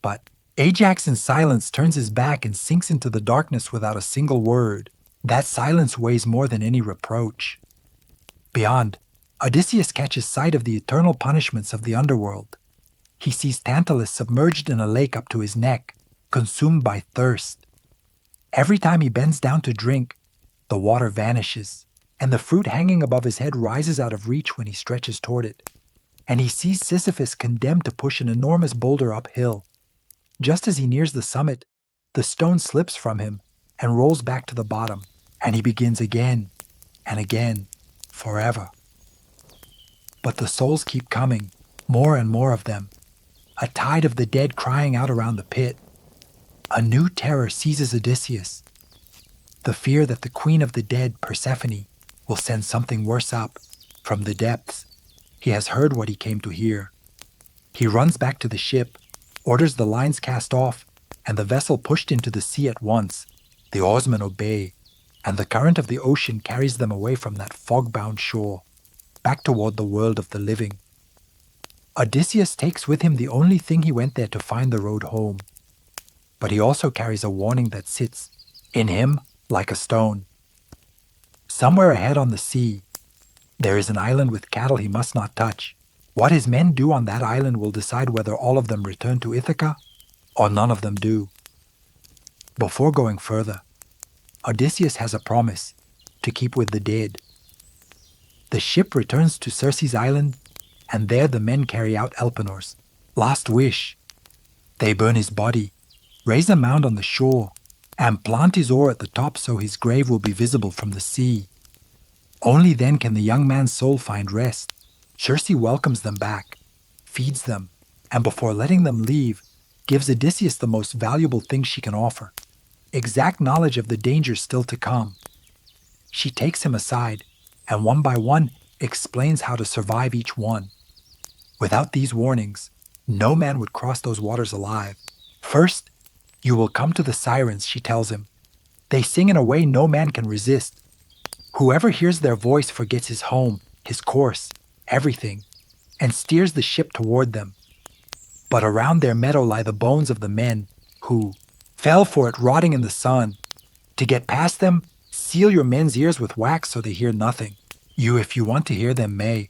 But Ajax in silence turns his back and sinks into the darkness without a single word. That silence weighs more than any reproach. Beyond, Odysseus catches sight of the eternal punishments of the underworld. He sees Tantalus submerged in a lake up to his neck, consumed by thirst. Every time he bends down to drink, the water vanishes, and the fruit hanging above his head rises out of reach when he stretches toward it. And he sees Sisyphus condemned to push an enormous boulder uphill. Just as he nears the summit, the stone slips from him and rolls back to the bottom, and he begins again and again, forever. But the souls keep coming, more and more of them, a tide of the dead crying out around the pit. A new terror seizes Odysseus, the fear that the queen of the dead, Persephone, will send something worse up from the depths. He has heard what he came to hear. He runs back to the ship, orders the lines cast off, and the vessel pushed into the sea at once. The oarsmen obey, and the current of the ocean carries them away from that fog-bound shore, back toward the world of the living. Odysseus takes with him the only thing he went there to find the road home. But he also carries a warning that sits in him like a stone. Somewhere ahead on the sea, there is an island with cattle he must not touch. What his men do on that island will decide whether all of them return to Ithaca or none of them do. Before going further, Odysseus has a promise to keep with the dead. The ship returns to Circe's island, and there the men carry out Elpenor's last wish. They burn his body, raise a mound on the shore, and plant his oar at the top so his grave will be visible from the sea. Only then can the young man's soul find rest. Circe welcomes them back, feeds them, and before letting them leave, gives Odysseus the most valuable thing she can offer: exact knowledge of the dangers still to come. She takes him aside, and one by one explains how to survive each one. Without these warnings, no man would cross those waters alive. First, you will come to the sirens, she tells him. They sing in a way no man can resist. Whoever hears their voice forgets his home, his course, everything, and steers the ship toward them. But around their meadow lie the bones of the men who fell for it rotting in the sun. To get past them, seal your men's ears with wax so they hear nothing. You, if you want to hear them, may,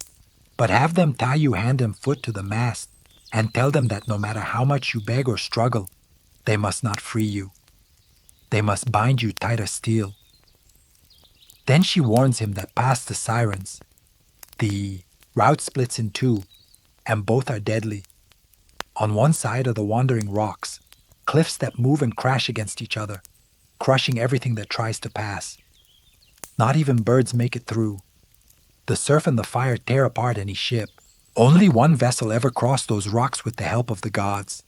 but have them tie you hand and foot to the mast, and tell them that no matter how much you beg or struggle, they must not free you. They must bind you tight as steel. Then she warns him that past the sirens, the route splits in two, and both are deadly. On one side are the wandering rocks, cliffs that move and crash against each other, crushing everything that tries to pass. Not even birds make it through. The surf and the fire tear apart any ship. Only one vessel ever crossed those rocks with the help of the gods.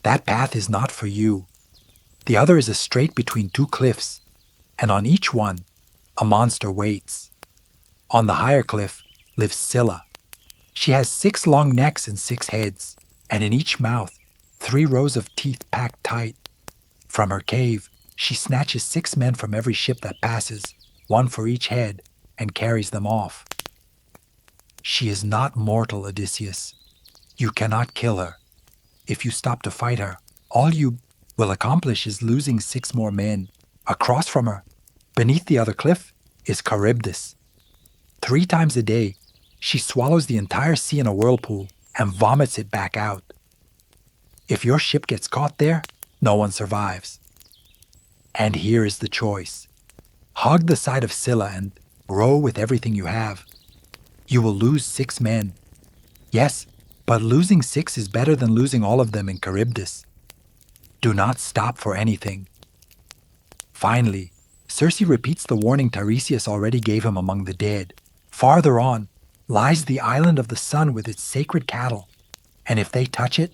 That path is not for you. The other is a strait between two cliffs, and on each one, a monster waits. On the higher cliff lives Scylla. She has 6 long necks and 6 heads, and in each mouth, 3 rows of teeth packed tight. From her cave, she snatches 6 men from every ship that passes, 1 for each head, and carries them off. She is not mortal, Odysseus. You cannot kill her. If you stop to fight her, all you will accomplish is losing 6 more men. Across from her, beneath the other cliff, is Charybdis. 3 times a day, she swallows the entire sea in a whirlpool and vomits it back out. If your ship gets caught there, no one survives. And here is the choice. Hug the side of Scylla and row with everything you have. You will lose 6 men. Yes, but losing 6 is better than losing all of them in Charybdis. Do not stop for anything. Finally, Circe repeats the warning Tiresias already gave him among the dead. Farther on lies the island of the sun with its sacred cattle, and if they touch it,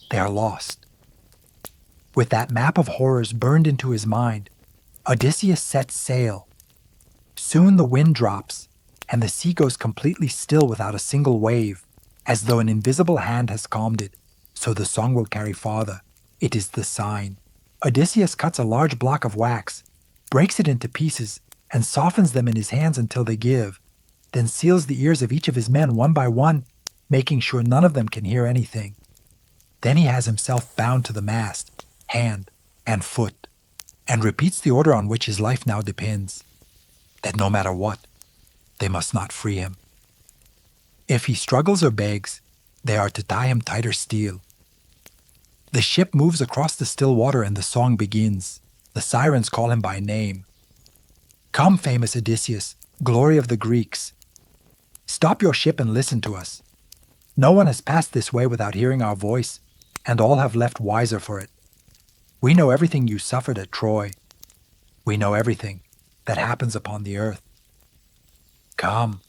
they are lost. With that map of horrors burned into his mind, Odysseus sets sail. Soon the wind drops, and the sea goes completely still without a single wave, as though an invisible hand has calmed it, so the song will carry farther. It is the sign. Odysseus cuts a large block of wax, breaks it into pieces, and softens them in his hands until they give, then seals the ears of each of his men one by one, making sure none of them can hear anything. Then he has himself bound to the mast, hand and foot, and repeats the order on which his life now depends, that no matter what, they must not free him. If he struggles or begs, they are to tie him tight or steel. The ship moves across the still water and the song begins. The sirens call him by name. Come, famous Odysseus, glory of the Greeks. Stop your ship and listen to us. No one has passed this way without hearing our voice, and all have left wiser for it. We know everything you suffered at Troy. We know everything that happens upon the earth. Come.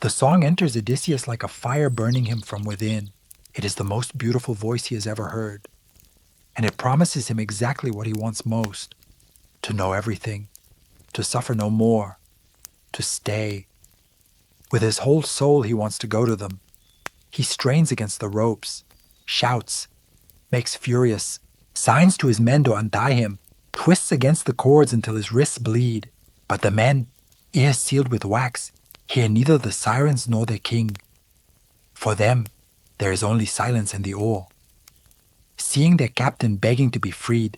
The song enters Odysseus like a fire burning him from within. It is the most beautiful voice he has ever heard, and it promises him exactly what he wants most: to know everything, to suffer no more, to stay. With his whole soul he wants to go to them. He strains against the ropes, shouts, makes furious, signs to his men to untie him, twists against the cords until his wrists bleed. But the men, ears sealed with wax, hear neither the sirens nor their king. For them, there is only silence and the oar. Seeing their captain begging to be freed,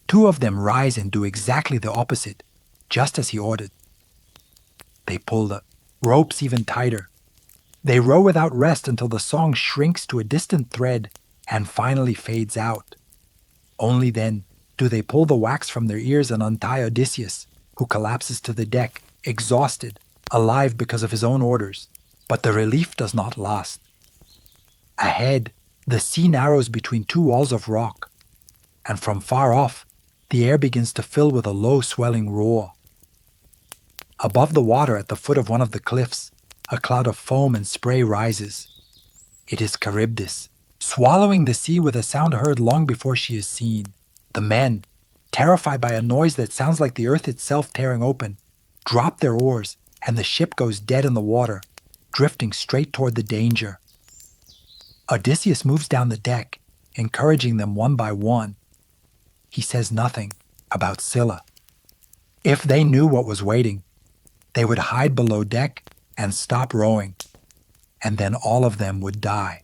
two of them rise and do exactly the opposite, just as he ordered. They pull the ropes even tighter. They row without rest until the song shrinks to a distant thread and finally fades out. Only then do they pull the wax from their ears and untie Odysseus, who collapses to the deck, exhausted, alive because of his own orders. But the relief does not last. Ahead, the sea narrows between two walls of rock, and from far off, the air begins to fill with a low swelling roar. Above the water at the foot of one of the cliffs, a cloud of foam and spray rises. It is Charybdis, swallowing the sea with a sound heard long before she is seen. The men, terrified by a noise that sounds like the earth itself tearing open, drop their oars, and the ship goes dead in the water, drifting straight toward the danger. Odysseus moves down the deck, encouraging them one by one. He says nothing about Scylla. If they knew what was waiting, they would hide below deck and stop rowing, and then all of them would die.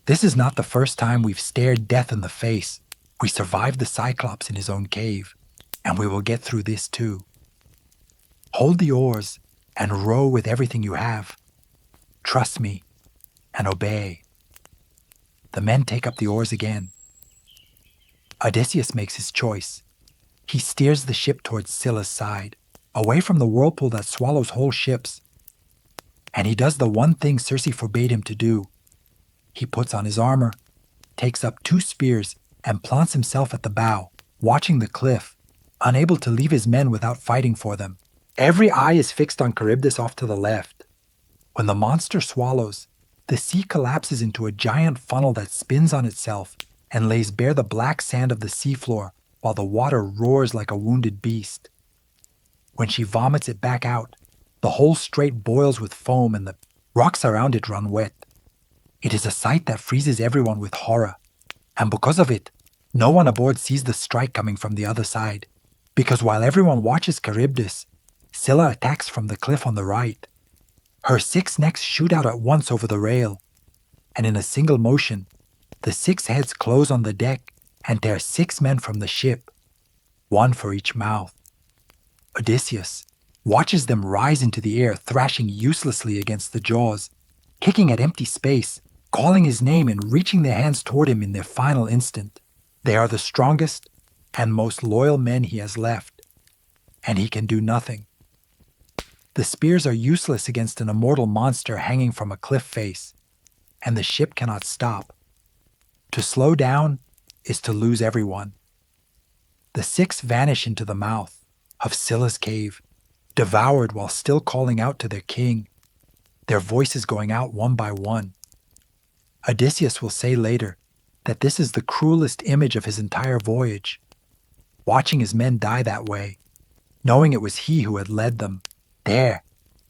This is not the first time we've stared death in the face. We survived the Cyclops in his own cave, and we will get through this too. Hold the oars and row with everything you have. Trust me and obey. The men take up the oars again. Odysseus makes his choice. He steers the ship towards Scylla's side, away from the whirlpool that swallows whole ships. And he does the one thing Circe forbade him to do. He puts on his armor, takes up 2 spears, and plants himself at the bow, watching the cliff, unable to leave his men without fighting for them. Every eye is fixed on Charybdis off to the left. When the monster swallows, the sea collapses into a giant funnel that spins on itself and lays bare the black sand of the seafloor while the water roars like a wounded beast. When she vomits it back out, the whole strait boils with foam and the rocks around it run wet. It is a sight that freezes everyone with horror, and because of it, no one aboard sees the strike coming from the other side, because while everyone watches Charybdis, Scylla attacks from the cliff on the right. Her 6 necks shoot out at once over the rail, and in a single motion, the 6 heads close on the deck and tear 6 men from the ship, 1 for each mouth. Odysseus watches them rise into the air, thrashing uselessly against the jaws, kicking at empty space, calling his name and reaching their hands toward him in their final instant. They are the strongest and most loyal men he has left, and he can do nothing. The spears are useless against an immortal monster hanging from a cliff face, and the ship cannot stop. To slow down is to lose everyone. The 6 vanish into the mouth of Scylla's cave, devoured while still calling out to their king, their voices going out one by one. Odysseus will say later that this is the cruelest image of his entire voyage, watching his men die that way, knowing it was he who had led them there,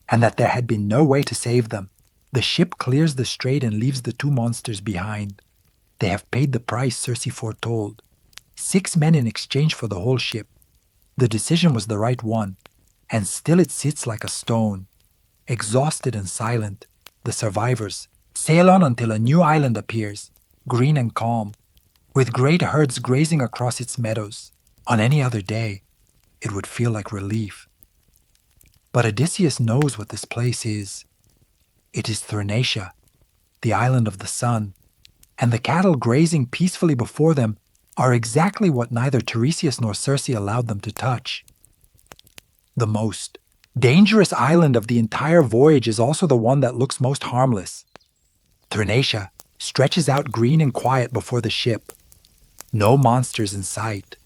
and that there had been no way to save them. The ship clears the strait and leaves the 2 monsters behind. They have paid the price Circe foretold. 6 men in exchange for the whole ship. The decision was the right one, and still it sits like a stone. Exhausted and silent, the survivors sail on until a new island appears, green and calm, with great herds grazing across its meadows. On any other day, it would feel like relief. But Odysseus knows what this place is. It is Thrinacia, the island of the sun, and the cattle grazing peacefully before them are exactly what neither Tiresias nor Circe allowed them to touch. The most dangerous island of the entire voyage is also the one that looks most harmless. Thrinacia stretches out green and quiet before the ship. No monsters in sight.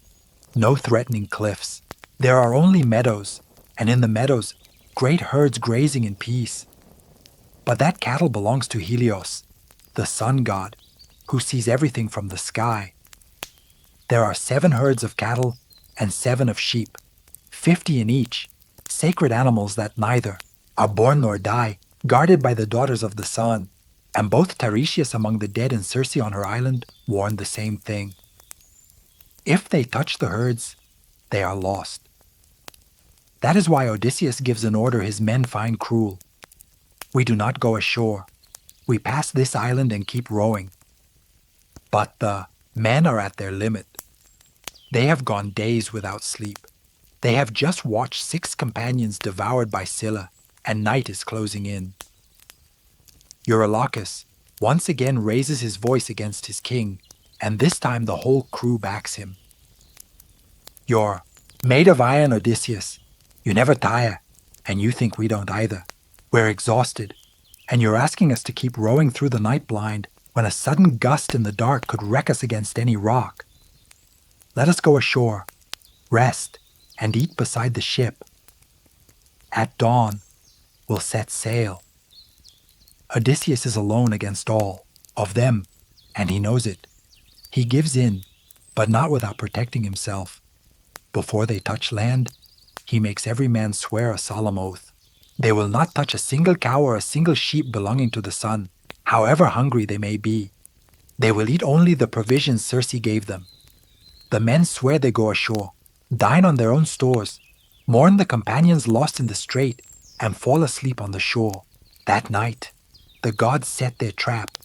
No threatening cliffs. There are only meadows, and in the meadows, great herds grazing in peace. But that cattle belongs to Helios, the sun god, who sees everything from the sky. There are 7 herds of cattle and 7 of sheep, 50 in each, sacred animals that neither are born nor die, guarded by the daughters of the sun. And both Tiresias among the dead and Circe on her island warned the same thing. If they touch the herds, they are lost. That is why Odysseus gives an order his men find cruel. We do not go ashore. We pass this island and keep rowing. But the men are at their limit. They have gone days without sleep. They have just watched 6 companions devoured by Scylla, and night is closing in. Eurylochus once again raises his voice against his king, and this time the whole crew backs him. You're made of iron, Odysseus. You never tire, and you think we don't either. We're exhausted, and you're asking us to keep rowing through the night blind when a sudden gust in the dark could wreck us against any rock. Let us go ashore, rest, and eat beside the ship. At dawn, we'll set sail. Odysseus is alone against all of them, and he knows it. He gives in, but not without protecting himself. Before they touch land, he makes every man swear a solemn oath. They will not touch a single cow or a single sheep belonging to the sun, however hungry they may be. They will eat only the provisions Circe gave them. The men swear they go ashore, dine on their own stores, mourn the companions lost in the strait, and fall asleep on the shore. That night, the gods set their trap.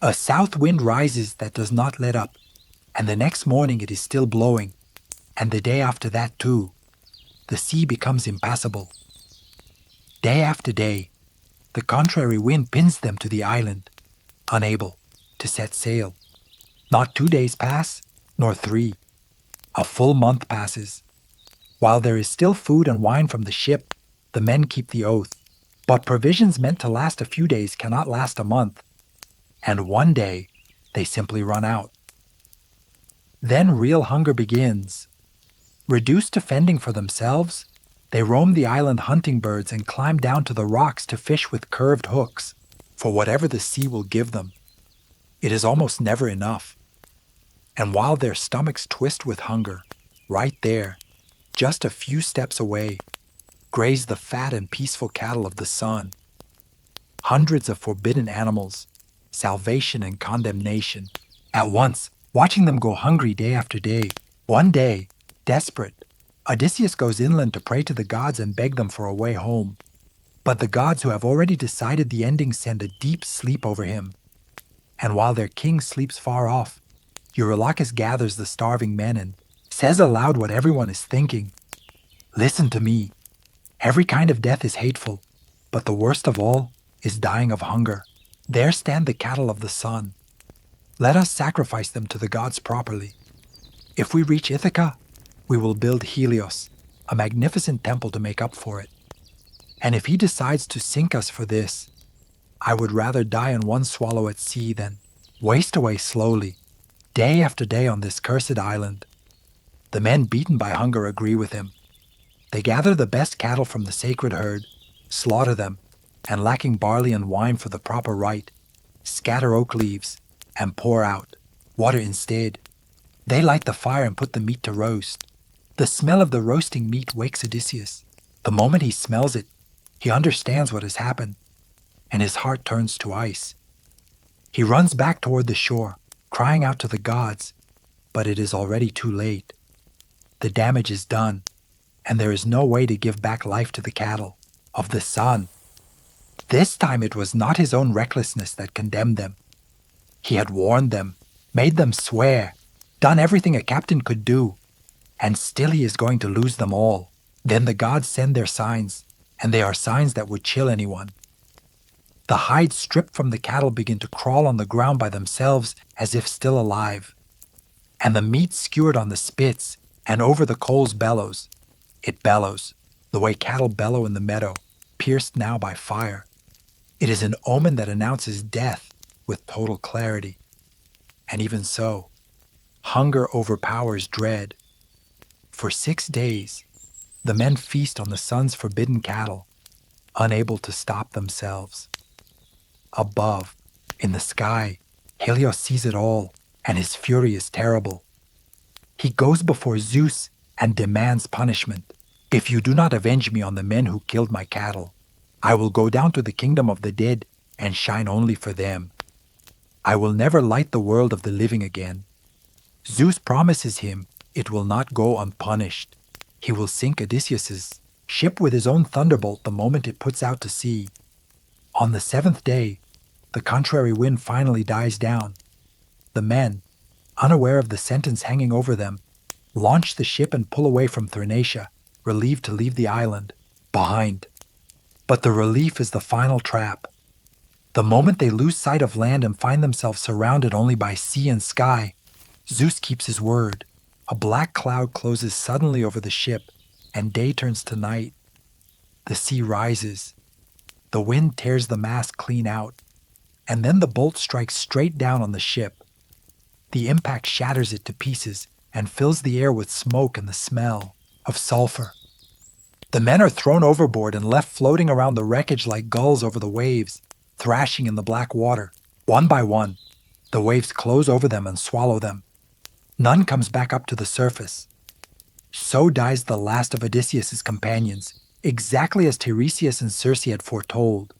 A south wind rises that does not let up, and the next morning it is still blowing, and the day after that too. The sea becomes impassable. Day after day, the contrary wind pins them to the island, unable to set sail. Not 2 days pass, nor 3. A full month passes. While there is still food and wine from the ship, the men keep the oath. But provisions meant to last a few days cannot last a month, and one day they simply run out. Then real hunger begins. Reduced to fending for themselves, they roam the island hunting birds and climb down to the rocks to fish with curved hooks for whatever the sea will give them. It is almost never enough. And while their stomachs twist with hunger, right there, just a few steps away, graze the fat and peaceful cattle of the sun. Hundreds of forbidden animals, salvation and condemnation, at once, watching them go hungry day after day. One day, desperate, Odysseus goes inland to pray to the gods and beg them for a way home. But the gods who have already decided the ending send a deep sleep over him. And while their king sleeps far off, Eurylochus gathers the starving men and says aloud what everyone is thinking. Listen to me. Every kind of death is hateful, but the worst of all is dying of hunger. There stand the cattle of the sun. Let us sacrifice them to the gods properly. If we reach Ithaca, we will build Helios, a magnificent temple to make up for it. And if he decides to sink us for this, I would rather die in one swallow at sea than waste away slowly, day after day on this cursed island. The men beaten by hunger agree with him. They gather the best cattle from the sacred herd, slaughter them, and lacking barley and wine for the proper rite, scatter oak leaves and pour out water instead. They light the fire and put the meat to roast. The smell of the roasting meat wakes Odysseus. The moment he smells it, he understands what has happened, and his heart turns to ice. He runs back toward the shore, crying out to the gods, but it is already too late. The damage is done, and there is no way to give back life to the cattle of the sun. This time it was not his own recklessness that condemned them. He had warned them, made them swear, done everything a captain could do, and still he is going to lose them all. Then the gods send their signs, and they are signs that would chill anyone. The hides stripped from the cattle begin to crawl on the ground by themselves as if still alive. And the meat skewered on the spits and over the coals bellows. It bellows, the way cattle bellow in the meadow, pierced now by fire. It is an omen that announces death with total clarity. And even so, hunger overpowers dread. For 6 days, the men feast on the sun's forbidden cattle, unable to stop themselves. Above, in the sky, Helios sees it all, and his fury is terrible. He goes before Zeus and demands punishment. If you do not avenge me on the men who killed my cattle, I will go down to the kingdom of the dead and shine only for them. I will never light the world of the living again. Zeus promises him it will not go unpunished. He will sink Odysseus's ship with his own thunderbolt the moment it puts out to sea. On the seventh day, the contrary wind finally dies down. The men, unaware of the sentence hanging over them, launch the ship and pull away from Thrinacia, relieved to leave the island behind. But the relief is the final trap. The moment they lose sight of land and find themselves surrounded only by sea and sky, Zeus keeps his word. A black cloud closes suddenly over the ship, and day turns to night. The sea rises. The wind tears the mast clean out, and then the bolt strikes straight down on the ship. The impact shatters it to pieces and fills the air with smoke and the smell of sulfur. The men are thrown overboard and left floating around the wreckage like gulls over the waves, thrashing in the black water. One by one, the waves close over them and swallow them. None comes back up to the surface. So dies the last of Odysseus' companions, exactly as Tiresias and Circe had foretold.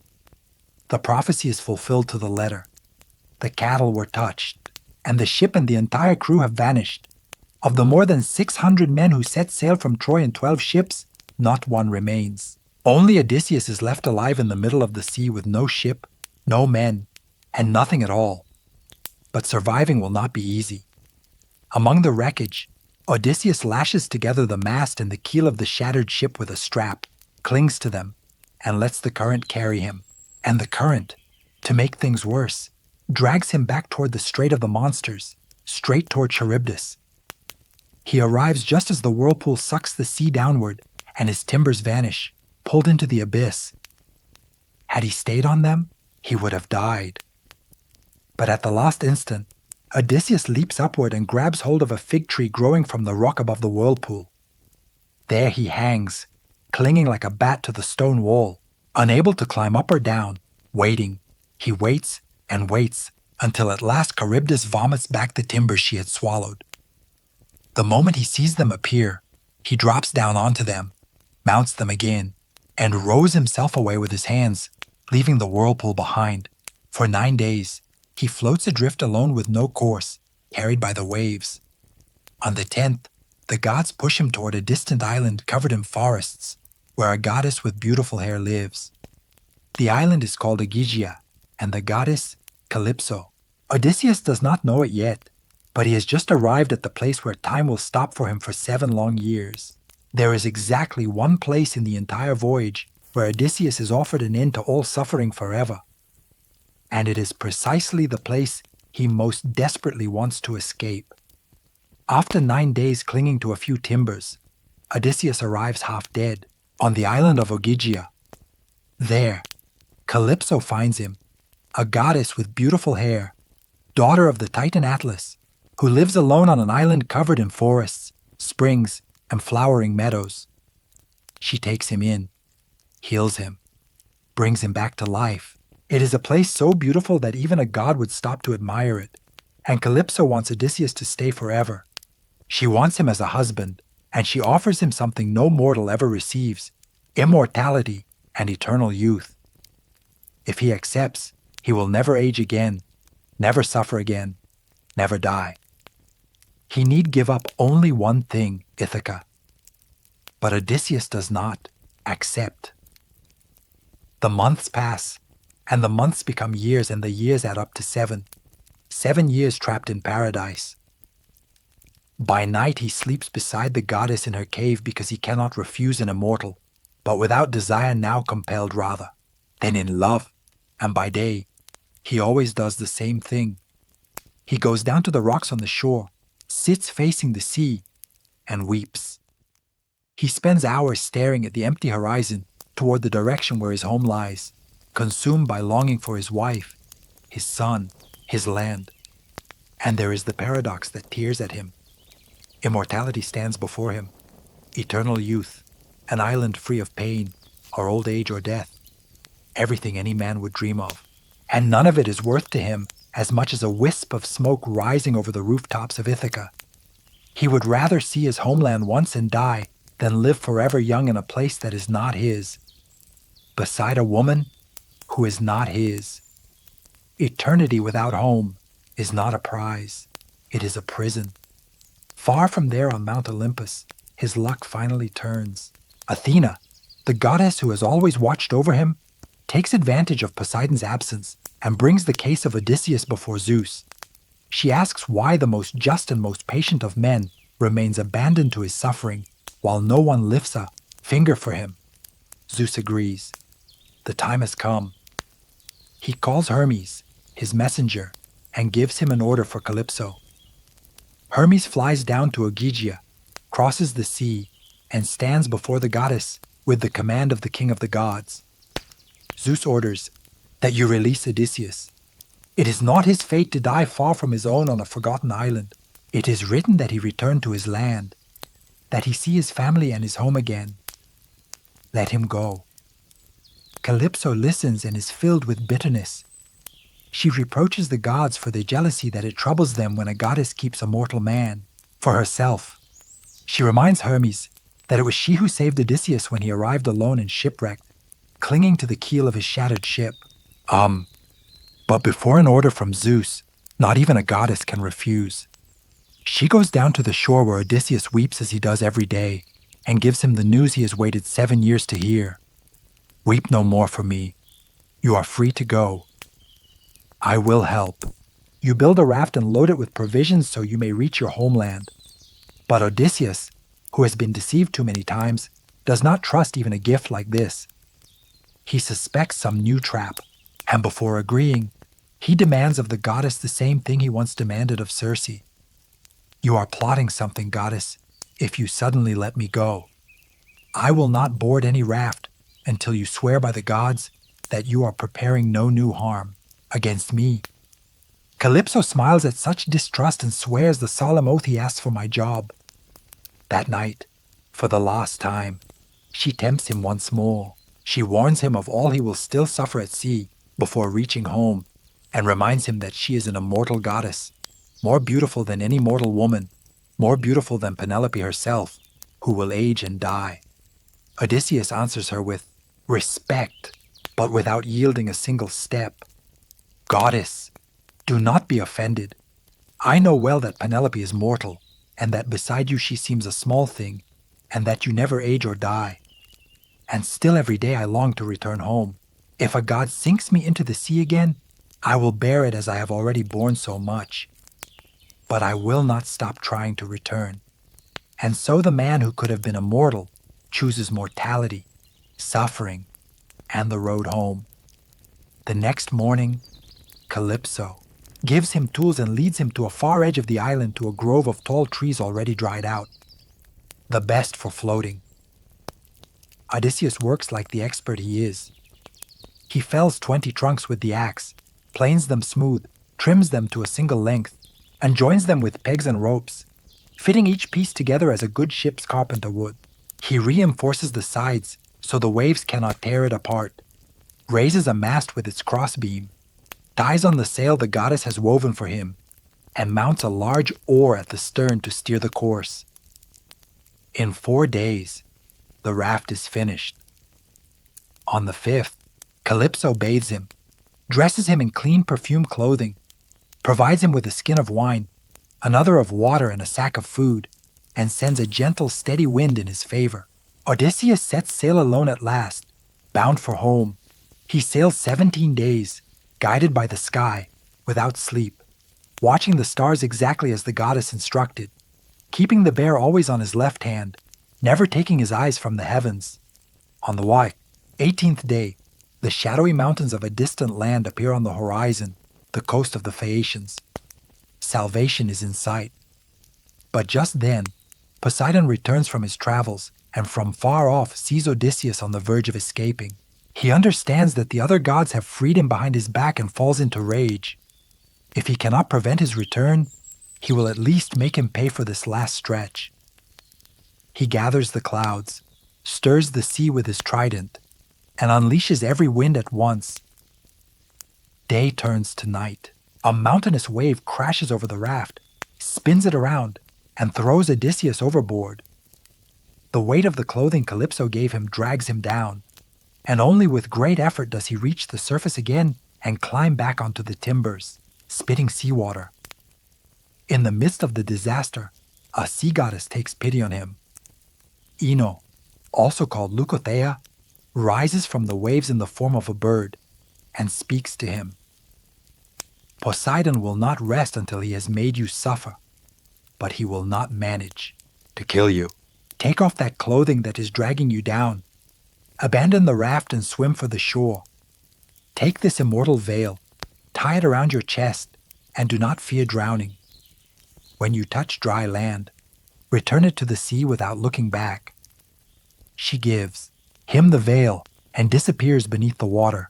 The prophecy is fulfilled to the letter. The cattle were touched, and the ship and the entire crew have vanished. Of the more than 600 men who set sail from Troy in 12 ships, not one remains. Only Odysseus is left alive in the middle of the sea with no ship, no men, and nothing at all. But surviving will not be easy. Among the wreckage, Odysseus lashes together the mast and the keel of the shattered ship with a strap, clings to them, and lets the current carry him. And the current, to make things worse, drags him back toward the Strait of the Monsters, straight toward Charybdis. He arrives just as the whirlpool sucks the sea downward and his timbers vanish, pulled into the abyss. Had he stayed on them, he would have died. But at the last instant, Odysseus leaps upward and grabs hold of a fig tree growing from the rock above the whirlpool. There he hangs, clinging like a bat to the stone wall, unable to climb up or down, waiting. He waits and waits until at last Charybdis vomits back the timbers she had swallowed. The moment he sees them appear, he drops down onto them, mounts them again, and rows himself away with his hands, leaving the whirlpool behind. For 9 days, he floats adrift alone with no course, carried by the waves. On the 10th, the gods push him toward a distant island covered in forests, where a goddess with beautiful hair lives. The island is called Ogygia, and the goddess, Calypso. Odysseus does not know it yet, but he has just arrived at the place where time will stop for him for 7 long years. There is exactly one place in the entire voyage where Odysseus is offered an end to all suffering forever. And it is precisely the place he most desperately wants to escape. After 9 days clinging to a few timbers, Odysseus arrives half dead on the island of Ogygia. There, Calypso finds him, a goddess with beautiful hair, daughter of the Titan Atlas, who lives alone on an island covered in forests, springs, and flowering meadows. She takes him in, heals him, brings him back to life. It is a place so beautiful that even a god would stop to admire it, and Calypso wants Odysseus to stay forever. She wants him as a husband, and she offers him something no mortal ever receives: immortality and eternal youth. If he accepts, he will never age again, never suffer again, never die. He need give up only one thing, Ithaca. But Odysseus does not accept. The months pass, and the months become years, and the years add up to 7. 7 years trapped in paradise. By night he sleeps beside the goddess in her cave because he cannot refuse an immortal, but without desire, now compelled rather than in love. And by day, he always does the same thing. He goes down to the rocks on the shore, sits facing the sea, and weeps. He spends hours staring at the empty horizon toward the direction where his home lies, consumed by longing for his wife, his son, his land. And there is the paradox that tears at him. Immortality stands before him, eternal youth, an island free of pain, or old age or death, everything any man would dream of. And none of it is worth to him as much as a wisp of smoke rising over the rooftops of Ithaca. He would rather see his homeland once and die than live forever young in a place that is not his, beside a woman who is not his. Eternity without home is not a prize, it is a prison. Far from there on Mount Olympus, his luck finally turns. Athena, the goddess who has always watched over him, takes advantage of Poseidon's absence and brings the case of Odysseus before Zeus. She asks why the most just and most patient of men remains abandoned to his suffering, while no one lifts a finger for him. Zeus agrees. The time has come. He calls Hermes, his messenger, and gives him an order for Calypso. Hermes flies down to Ogygia, crosses the sea, and stands before the goddess with the command of the king of the gods. Zeus orders that you release Odysseus. It is not his fate to die far from his own on a forgotten island. It is written that he return to his land, that he see his family and his home again. Let him go. Calypso listens and is filled with bitterness. She reproaches the gods for their jealousy that it troubles them when a goddess keeps a mortal man for herself. She reminds Hermes that it was she who saved Odysseus when he arrived alone and shipwrecked, clinging to the keel of his shattered ship. But before an order from Zeus, not even a goddess can refuse. She goes down to the shore where Odysseus weeps as he does every day, and gives him the news he has waited 7 years to hear. Weep no more for me. You are free to go. I will help. You build a raft and load it with provisions so you may reach your homeland. But Odysseus, who has been deceived too many times, does not trust even a gift like this. He suspects some new trap, and before agreeing, he demands of the goddess the same thing he once demanded of Circe. You are plotting something, goddess, if you suddenly let me go. I will not board any raft until you swear by the gods that you are preparing no new harm against me. Calypso smiles at such distrust and swears the solemn oath he asks for my job. That night, for the last time, she tempts him once more. She warns him of all he will still suffer at sea before reaching home, and reminds him that she is an immortal goddess, more beautiful than any mortal woman, more beautiful than Penelope herself, who will age and die. Odysseus answers her with respect, but without yielding a single step. Goddess, do not be offended. I know well that Penelope is mortal, and that beside you she seems a small thing, and that you never age or die. And still every day I long to return home. If a god sinks me into the sea again, I will bear it as I have already borne so much. But I will not stop trying to return. And so the man who could have been immortal chooses mortality, suffering, and the road home. The next morning, Calypso gives him tools and leads him to a far edge of the island to a grove of tall trees already dried out, the best for floating. Odysseus works like the expert he is. He fells 20 trunks with the axe, planes them smooth, trims them to a single length, and joins them with pegs and ropes, fitting each piece together as a good ship's carpenter would. He reinforces the sides so the waves cannot tear it apart, raises a mast with its crossbeam, ties on the sail the goddess has woven for him, and mounts a large oar at the stern to steer the course. In 4 days, the raft is finished. On the 5th, Calypso bathes him, dresses him in clean perfumed clothing, provides him with a skin of wine, another of water and a sack of food, and sends a gentle, steady wind in his favor. Odysseus sets sail alone at last, bound for home. He sails 17 days, guided by the sky, without sleep, watching the stars exactly as the goddess instructed, keeping the bear always on his left hand, never taking his eyes from the heavens. On the 18th day, the shadowy mountains of a distant land appear on the horizon, the coast of the Phaeacians. Salvation is in sight. But just then, Poseidon returns from his travels and from far off sees Odysseus on the verge of escaping. He understands that the other gods have freed him behind his back and falls into rage. If he cannot prevent his return, he will at least make him pay for this last stretch. He gathers the clouds, stirs the sea with his trident, and unleashes every wind at once. Day turns to night. A mountainous wave crashes over the raft, spins it around, and throws Odysseus overboard. The weight of the clothing Calypso gave him drags him down, and only with great effort does he reach the surface again and climb back onto the timbers, spitting seawater. In the midst of the disaster, a sea goddess takes pity on him. Ino, also called Leucothea, rises from the waves in the form of a bird and speaks to him. Poseidon will not rest until he has made you suffer, but he will not manage to kill you. Take off that clothing that is dragging you down. Abandon the raft and swim for the shore. Take this immortal veil, tie it around your chest, and do not fear drowning. When you touch dry land, return it to the sea without looking back. She gives him the veil and disappears beneath the water.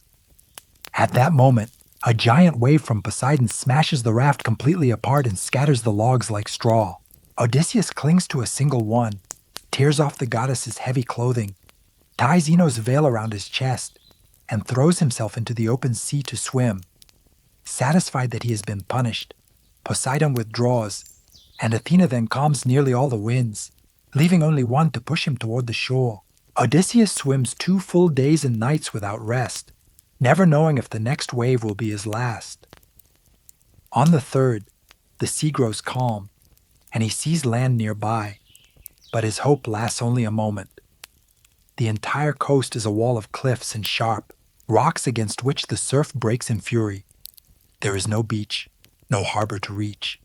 At that moment, a giant wave from Poseidon smashes the raft completely apart and scatters the logs like straw. Odysseus clings to a single one, tears off the goddess's heavy clothing, ties Ino's veil around his chest, and throws himself into the open sea to swim. Satisfied that he has been punished, Poseidon withdraws, and Athena then calms nearly all the winds, leaving only one to push him toward the shore. Odysseus swims 2 full days and nights without rest, never knowing if the next wave will be his last. On the 3rd, the sea grows calm, and he sees land nearby, but his hope lasts only a moment. The entire coast is a wall of cliffs and sharp rocks against which the surf breaks in fury. There is no beach, no harbor to reach.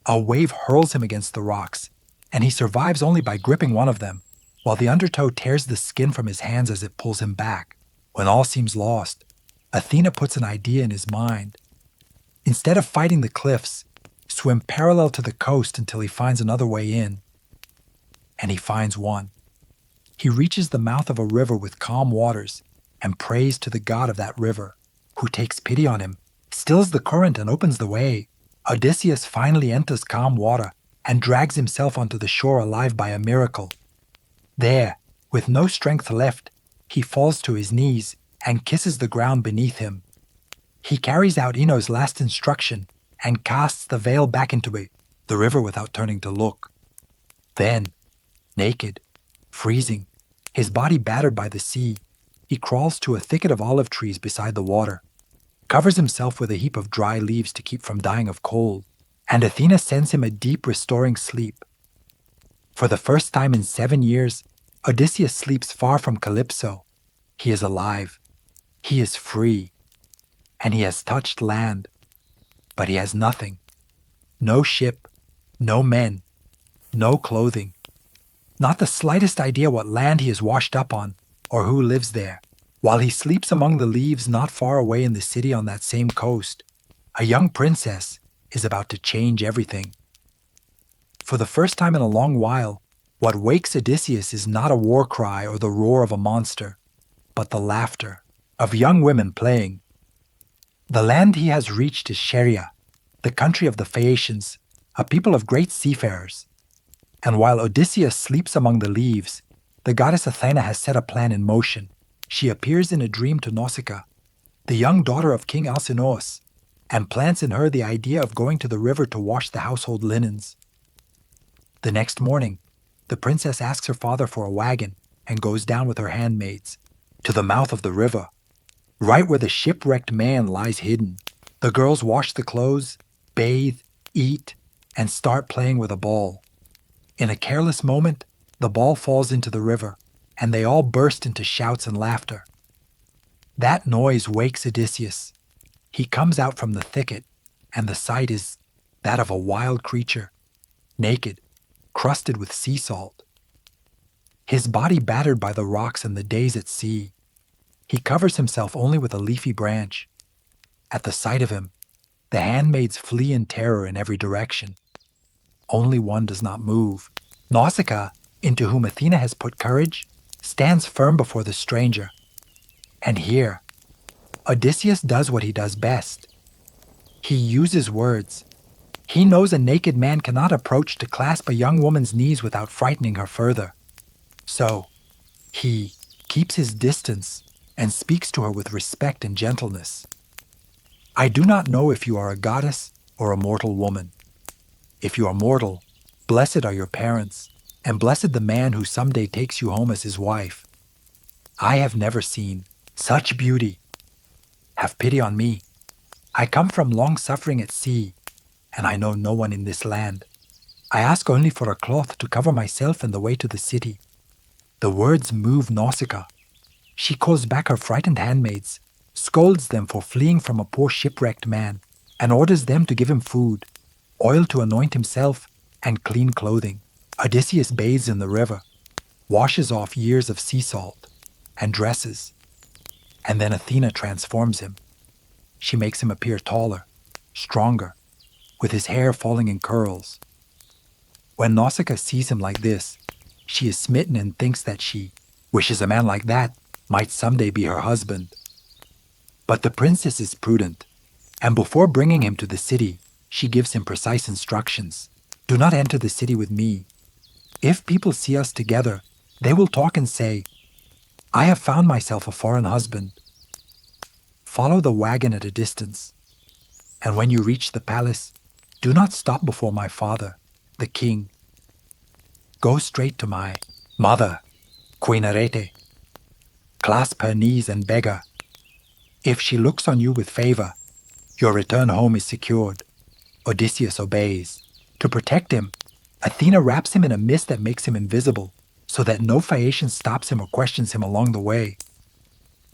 A wave hurls him against the rocks, and he survives only by gripping one of them, while the undertow tears the skin from his hands as it pulls him back. When all seems lost, Athena puts an idea in his mind. Instead of fighting the cliffs, swim parallel to the coast until he finds another way in. And he finds one. He reaches the mouth of a river with calm waters and prays to the god of that river, who takes pity on him, stills the current and opens the way. Odysseus finally enters calm water and drags himself onto the shore alive by a miracle. There, with no strength left, he falls to his knees and kisses the ground beneath him. He carries out Ino's last instruction and casts the veil back into the river without turning to look. Then, naked, freezing, his body battered by the sea, he crawls to a thicket of olive trees beside the water, covers himself with a heap of dry leaves to keep from dying of cold, and Athena sends him a deep, restoring sleep. For the first time in 7 years, Odysseus sleeps far from Calypso. He is alive. He is free. And he has touched land. But he has nothing. No ship, no men, no clothing. Not the slightest idea what land he is washed up on, or who lives there. While he sleeps among the leaves not far away in the city on that same coast, a young princess is about to change everything. For the first time in a long while, what wakes Odysseus is not a war cry or the roar of a monster, but the laughter of young women playing. The land he has reached is Scheria, the country of the Phaeacians, a people of great seafarers. And while Odysseus sleeps among the leaves, the goddess Athena has set a plan in motion. She appears in a dream to Nausicaa, the young daughter of King Alcinous, and plants in her the idea of going to the river to wash the household linens. The next morning, the princess asks her father for a wagon and goes down with her handmaids to the mouth of the river, right where the shipwrecked man lies hidden. The girls wash the clothes, bathe, eat, and start playing with a ball. In a careless moment, the ball falls into the river, and they all burst into shouts and laughter. That noise wakes Odysseus. He comes out from the thicket, and the sight is that of a wild creature, naked, crusted with sea salt. His body battered by the rocks and the days at sea. He covers himself only with a leafy branch. At the sight of him, the handmaids flee in terror in every direction. Only one does not move. Nausicaa, into whom Athena has put courage, stands firm before the stranger. And here, Odysseus does what he does best. He uses words. He knows a naked man cannot approach to clasp a young woman's knees without frightening her further. So, he keeps his distance and speaks to her with respect and gentleness. I do not know if you are a goddess or a mortal woman. If you are mortal, blessed are your parents. and blessed the man who someday takes you home as his wife. I have never seen such beauty. Have pity on me. I come from long suffering at sea, and I know no one in this land. I ask only for a cloth to cover myself and the way to the city. The words move Nausicaa. She calls back her frightened handmaids, scolds them for fleeing from a poor shipwrecked man, and orders them to give him food, oil to anoint himself, and clean clothing. Odysseus bathes in the river, washes off years of sea salt, and dresses. And then Athena transforms him. She makes him appear taller, stronger, with his hair falling in curls. When Nausicaa sees him like this, she is smitten and thinks that she wishes a man like that might someday be her husband. But the princess is prudent, and before bringing him to the city, she gives him precise instructions. Do not enter the city with me. If people see us together, they will talk and say, I have found myself a foreign husband. Follow the wagon at a distance, and when you reach the palace, do not stop before my father, the king. Go straight to my mother, Queen Arete. Clasp her knees and beg her. If she looks on you with favor, your return home is secured. Odysseus obeys. To protect him, Athena wraps him in a mist that makes him invisible, so that no Phaeacian stops him or questions him along the way.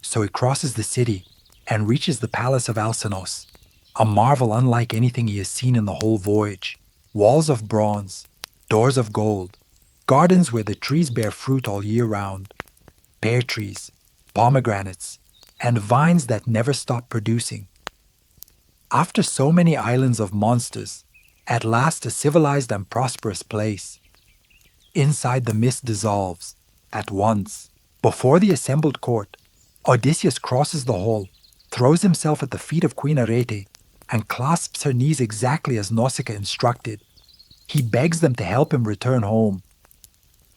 So he crosses the city and reaches the palace of Alcinous, a marvel unlike anything he has seen in the whole voyage. Walls of bronze, doors of gold, gardens where the trees bear fruit all year round, pear trees, pomegranates, and vines that never stop producing. After so many islands of monsters, at last a civilized and prosperous place. Inside the mist dissolves, at once. Before the assembled court, Odysseus crosses the hall, throws himself at the feet of Queen Arete, and clasps her knees exactly as Nausicaa instructed. He begs them to help him return home.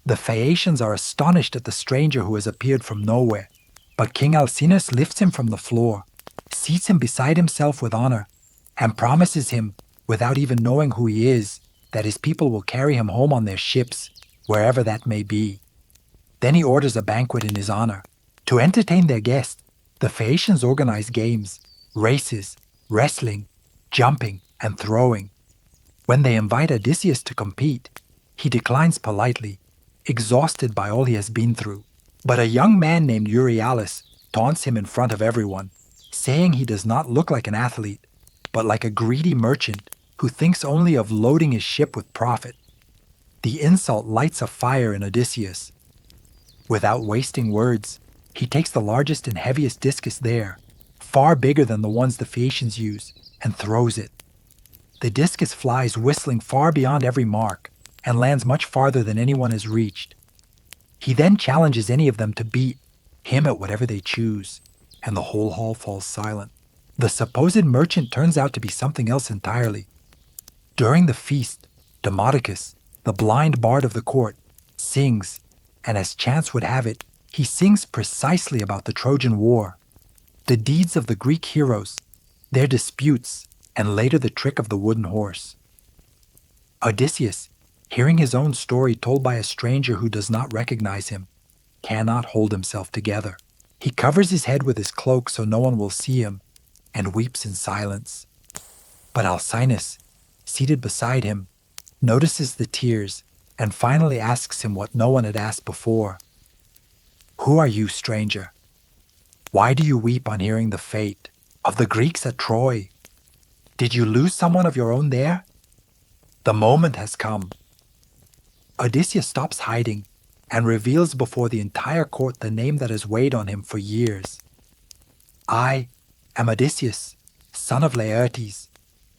The Phaeacians are astonished at the stranger who has appeared from nowhere, but King Alcinous lifts him from the floor, seats him beside himself with honor, and promises him, without even knowing who he is, that his people will carry him home on their ships, wherever that may be. Then he orders a banquet in his honor. To entertain their guest, the Phaeacians organize games, races, wrestling, jumping, and throwing. When they invite Odysseus to compete, he declines politely, exhausted by all he has been through. But a young man named Euryalus taunts him in front of everyone, saying he does not look like an athlete, but like a greedy merchant who thinks only of loading his ship with profit. The insult lights a fire in Odysseus. Without wasting words, he takes the largest and heaviest discus there, far bigger than the ones the Phaeacians use, and throws it. The discus flies whistling far beyond every mark and lands much farther than anyone has reached. He then challenges any of them to beat him at whatever they choose, and the whole hall falls silent. The supposed merchant turns out to be something else entirely. During the feast, Demodocus, the blind bard of the court, sings, and as chance would have it, he sings precisely about the Trojan War, the deeds of the Greek heroes, their disputes, and later the trick of the wooden horse. Odysseus, hearing his own story told by a stranger who does not recognize him, cannot hold himself together. He covers his head with his cloak so no one will see him, and weeps in silence. But Alcinous, seated beside him, notices the tears and finally asks him what no one had asked before. Who are you, stranger? Why do you weep on hearing the fate of the Greeks at Troy? Did you lose someone of your own there? The moment has come. Odysseus stops hiding and reveals before the entire court the name that has weighed on him for years. I am Odysseus, son of Laertes,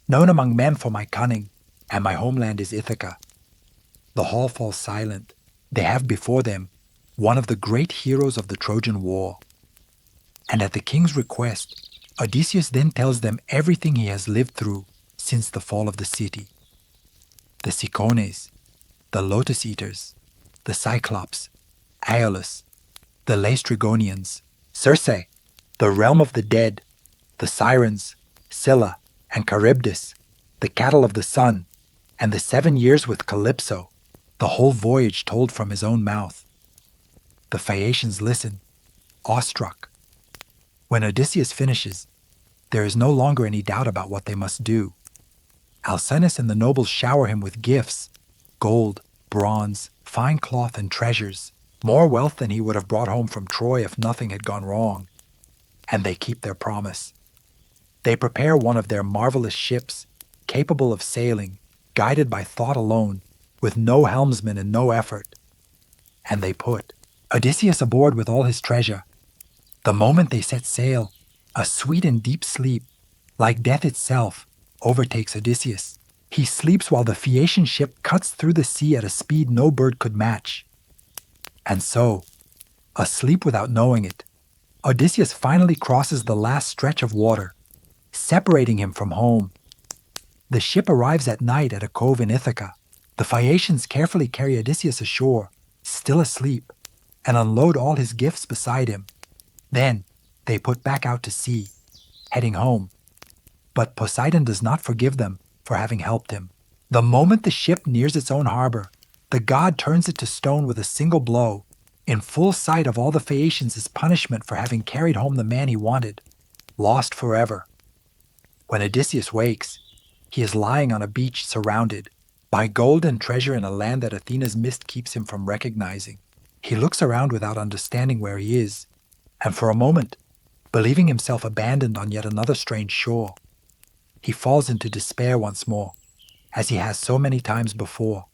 known among men for my cunning, and my homeland is Ithaca. The hall falls silent. They have before them one of the great heroes of the Trojan War. And at the king's request, Odysseus then tells them everything he has lived through since the fall of the city. The Cicones, the Lotus Eaters, the Cyclops, Aeolus, the Laestrygonians, Circe, the realm of the dead, the Sirens, Scylla and Charybdis, the cattle of the sun, and the 7 years with Calypso, the whole voyage told from his own mouth. The Phaeacians listen, awestruck. When Odysseus finishes, there is no longer any doubt about what they must do. Alcinous and the nobles shower him with gifts, gold, bronze, fine cloth, and treasures, more wealth than he would have brought home from Troy if nothing had gone wrong. And they keep their promise. They prepare one of their marvelous ships, capable of sailing, guided by thought alone, with no helmsman and no effort. And they put Odysseus aboard with all his treasure. The moment they set sail, a sweet and deep sleep, like death itself, overtakes Odysseus. He sleeps while the Phaeacian ship cuts through the sea at a speed no bird could match. And so, asleep without knowing it, Odysseus finally crosses the last stretch of water, separating him from home. The ship arrives at night at a cove in Ithaca. The Phaeacians carefully carry Odysseus ashore, still asleep, and unload all his gifts beside him. Then they put back out to sea, heading home. But Poseidon does not forgive them for having helped him. The moment the ship nears its own harbor, the god turns it to stone with a single blow, in full sight of all the Phaeacians as punishment for having carried home the man he wanted, lost forever. When Odysseus wakes, he is lying on a beach surrounded by gold and treasure in a land that Athena's mist keeps him from recognizing. He looks around without understanding where he is, and for a moment, believing himself abandoned on yet another strange shore, he falls into despair once more, as he has so many times before.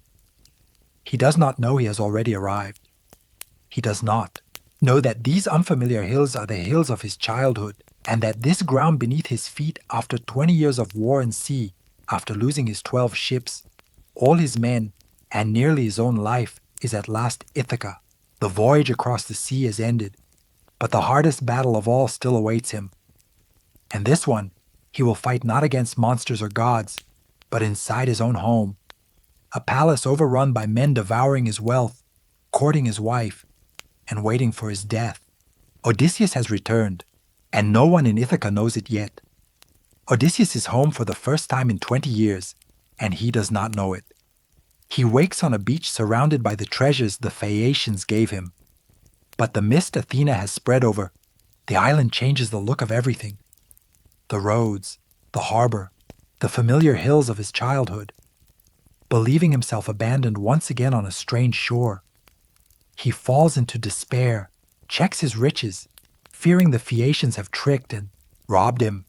He does not know he has already arrived. He does not know that these unfamiliar hills are the hills of his childhood, and that this ground beneath his feet, after 20 years of war and sea, after losing his 12 ships, all his men, and nearly his own life, is at last Ithaca. The voyage across the sea is ended, but the hardest battle of all still awaits him. And this one, he will fight not against monsters or gods, but inside his own home. A palace overrun by men devouring his wealth, courting his wife, and waiting for his death. Odysseus has returned, and no one in Ithaca knows it yet. Odysseus is home for the first time in 20 years, and he does not know it. He wakes on a beach surrounded by the treasures the Phaeacians gave him. But the mist Athena has spread over the island changes the look of everything. The roads, the harbor, the familiar hills of his childhood. Believing himself abandoned once again on a strange shore, he falls into despair, checks his riches, fearing the Phaeacians have tricked and robbed him,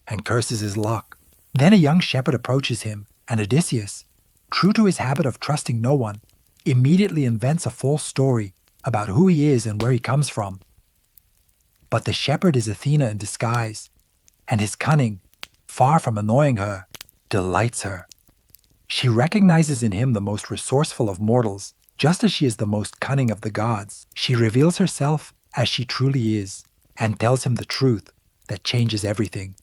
and curses his luck. Then a young shepherd approaches him, and Odysseus, true to his habit of trusting no one, immediately invents a false story about who he is and where he comes from. But the shepherd is Athena in disguise, and his cunning, far from annoying her, delights her. She recognizes in him the most resourceful of mortals, just as she is the most cunning of the gods. She reveals herself as she truly is, and tells him the truth that changes everything.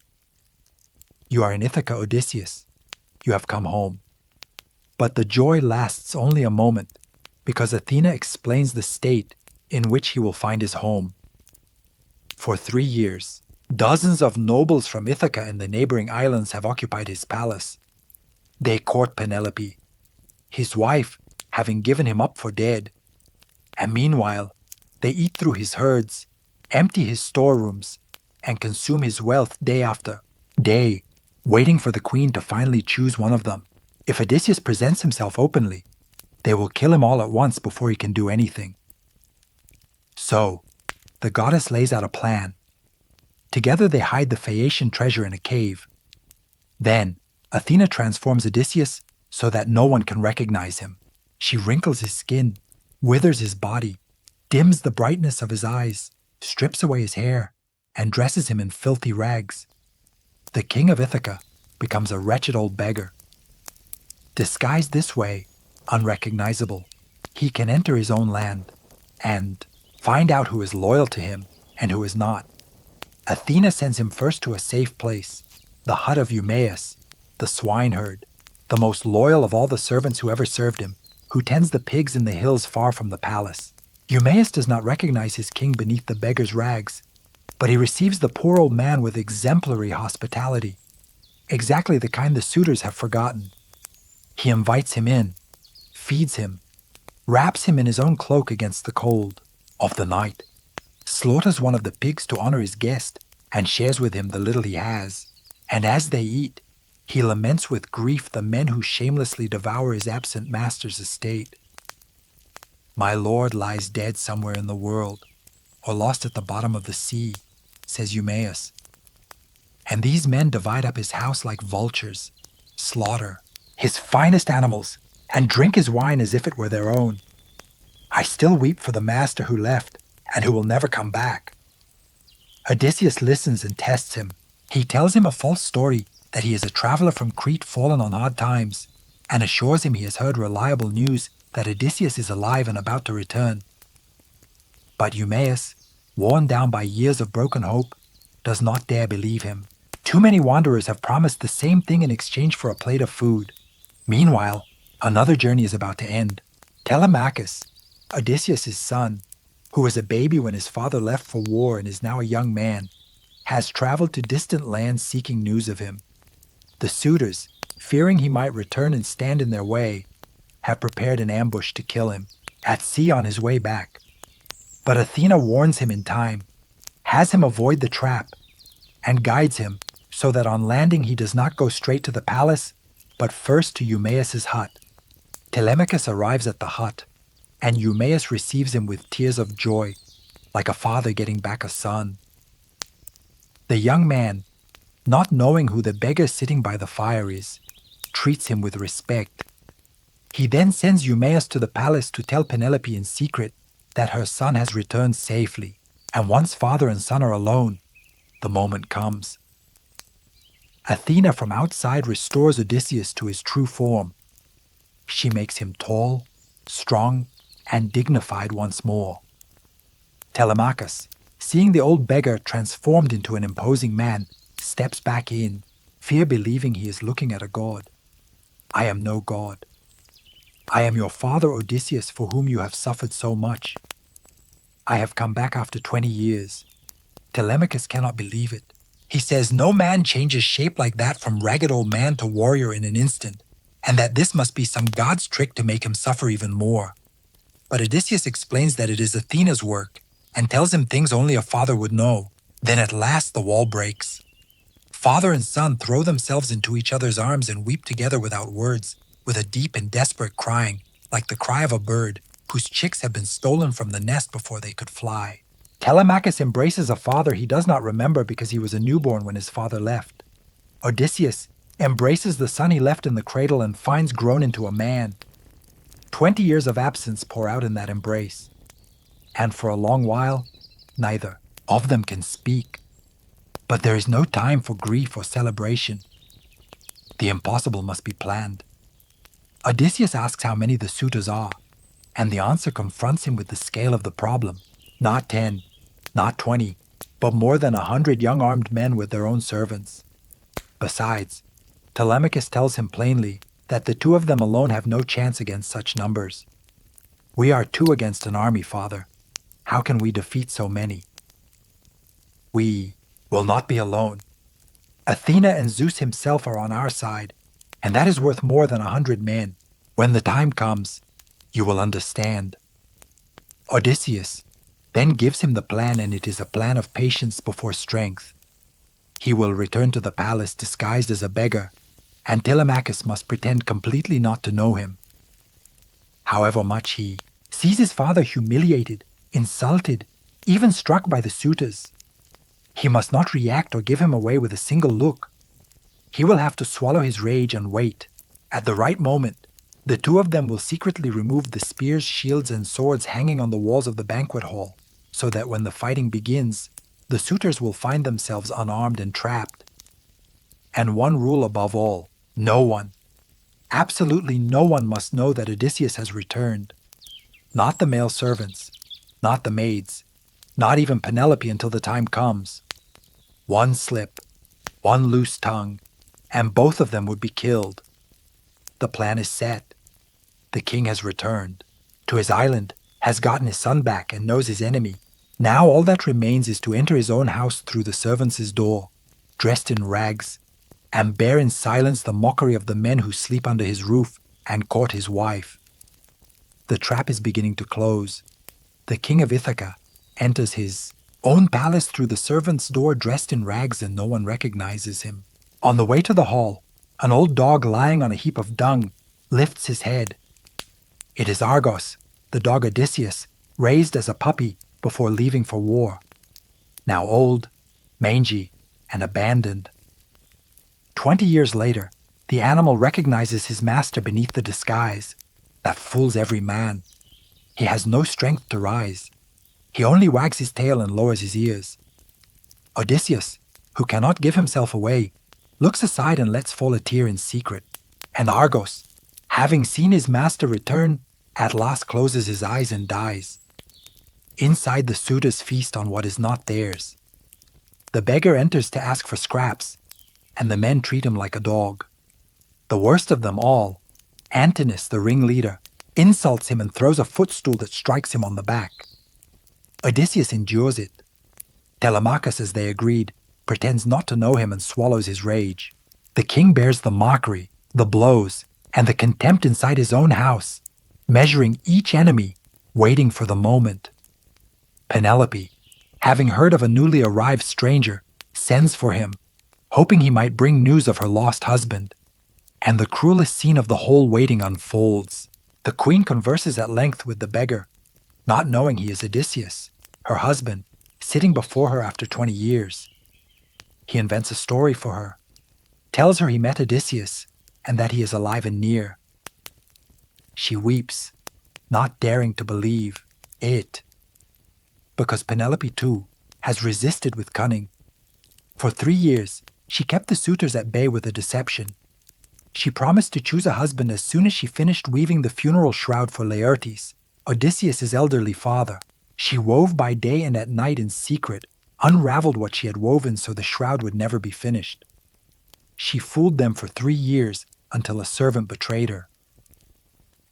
You are in Ithaca, Odysseus. You have come home. But the joy lasts only a moment, because Athena explains the state in which he will find his home. For 3 years, dozens of nobles from Ithaca and the neighboring islands have occupied his palace. They court Penelope, his wife, having given him up for dead. And meanwhile, they eat through his herds, empty his storerooms, and consume his wealth day after day, waiting for the queen to finally choose one of them. If Odysseus presents himself openly, they will kill him all at once before he can do anything. So, the goddess lays out a plan. Together they hide the Phaeacian treasure in a cave. Then, Athena transforms Odysseus so that no one can recognize him. She wrinkles his skin, withers his body, dims the brightness of his eyes, strips away his hair, and dresses him in filthy rags. The king of Ithaca becomes a wretched old beggar. Disguised this way, unrecognizable, he can enter his own land and find out who is loyal to him and who is not. Athena sends him first to a safe place, the hut of Eumaeus, the swineherd, the most loyal of all the servants who ever served him, who tends the pigs in the hills far from the palace. Eumaeus does not recognize his king beneath the beggar's rags, but he receives the poor old man with exemplary hospitality, exactly the kind the suitors have forgotten. He invites him in, feeds him, wraps him in his own cloak against the cold of the night, slaughters one of the pigs to honor his guest, and shares with him the little he has. And as they eat, he laments with grief the men who shamelessly devour his absent master's estate. My lord lies dead somewhere in the world, or lost at the bottom of the sea, says Eumaeus. And these men divide up his house like vultures, slaughter his finest animals, and drink his wine as if it were their own. I still weep for the master who left, and who will never come back. Odysseus listens and tests him. He tells him a false story that he is a traveler from Crete fallen on hard times, and assures him he has heard reliable news that Odysseus is alive and about to return. But Eumaeus, worn down by years of broken hope, does not dare believe him. Too many wanderers have promised the same thing in exchange for a plate of food. Meanwhile, another journey is about to end. Telemachus, Odysseus' son, who was a baby when his father left for war and is now a young man, has traveled to distant lands seeking news of him. The suitors, fearing he might return and stand in their way, have prepared an ambush to kill him at sea on his way back. But Athena warns him in time, has him avoid the trap, and guides him so that on landing he does not go straight to the palace, but first to Eumaeus' hut. Telemachus arrives at the hut, and Eumaeus receives him with tears of joy, like a father getting back a son. The young man, not knowing who the beggar sitting by the fire is, treats him with respect. He then sends Eumaeus to the palace to tell Penelope in secret that her son has returned safely, and once father and son are alone, the moment comes. Athena from outside restores Odysseus to his true form. She makes him tall, strong, and dignified once more. Telemachus, seeing the old beggar transformed into an imposing man, steps back in, fear believing he is looking at a god. I am no god. I am your father Odysseus, for whom you have suffered so much. I have come back after 20 years. Telemachus cannot believe it. He says no man changes shape like that from ragged old man to warrior in an instant, and that this must be some god's trick to make him suffer even more. But Odysseus explains that it is Athena's work, and tells him things only a father would know. Then at last the wall breaks. Father and son throw themselves into each other's arms and weep together without words, with a deep and desperate crying, like the cry of a bird whose chicks have been stolen from the nest before they could fly. Telemachus embraces a father he does not remember because he was a newborn when his father left. Odysseus embraces the son he left in the cradle and finds grown into a man. 20 years of absence pour out in that embrace, and for a long while, neither of them can speak. But there is no time for grief or celebration. The impossible must be planned. Odysseus asks how many the suitors are, and the answer confronts him with the scale of the problem. Not 10, not 20, but more than 100 young armed men with their own servants. Besides, Telemachus tells him plainly that the two of them alone have no chance against such numbers. We are two against an army, father. How can we defeat so many? We will not be alone. Athena and Zeus himself are on our side, and that is worth more than 100 men. When the time comes, you will understand. Odysseus then gives him the plan, and it is a plan of patience before strength. He will return to the palace disguised as a beggar, and Telemachus must pretend completely not to know him. However much he sees his father humiliated, insulted, even struck by the suitors, he must not react or give him away with a single look. He will have to swallow his rage and wait. At the right moment, the two of them will secretly remove the spears, shields, and swords hanging on the walls of the banquet hall, so that when the fighting begins, the suitors will find themselves unarmed and trapped. And one rule above all, no one, absolutely no one must know that Odysseus has returned. Not the male servants, not the maids, not even Penelope until the time comes. One slip, one loose tongue, and both of them would be killed. The plan is set. The king has returned to his island, has gotten his son back, and knows his enemy. Now all that remains is to enter his own house through the servants' door, dressed in rags, and bear in silence the mockery of the men who sleep under his roof and court his wife. The trap is beginning to close. The King of Ithaca enters his own palace through the servant's door dressed in rags, and no one recognizes him. On the way to the hall, an old dog lying on a heap of dung lifts his head. It is Argos, the dog Odysseus, raised as a puppy before leaving for war. Now old, mangy, and abandoned. 20 years later, the animal recognizes his master beneath the disguise that fools every man. He has no strength to rise. He only wags his tail and lowers his ears. Odysseus, who cannot give himself away, looks aside and lets fall a tear in secret. And Argos, having seen his master return, at last closes his eyes and dies. Inside, the suitors feast on what is not theirs. The beggar enters to ask for scraps, and the men treat him like a dog. The worst of them all, Antinous, the ringleader, insults him and throws a footstool that strikes him on the back. Odysseus endures it. Telemachus, as they agreed, pretends not to know him and swallows his rage. The king bears the mockery, the blows, and the contempt inside his own house, measuring each enemy, waiting for the moment. Penelope, having heard of a newly arrived stranger, sends for him, hoping he might bring news of her lost husband. And the cruelest scene of the whole waiting unfolds. The queen converses at length with the beggar, not knowing he is Odysseus, her husband, sitting before her after 20 years. He invents a story for her, tells her he met Odysseus and that he is alive and near. She weeps, not daring to believe it, because Penelope too has resisted with cunning. For 3 years, she kept the suitors at bay with a deception. She promised to choose a husband as soon as she finished weaving the funeral shroud for Laertes, Odysseus' elderly father. She wove by day and at night in secret, unraveled what she had woven so the shroud would never be finished. She fooled them for 3 years until a servant betrayed her.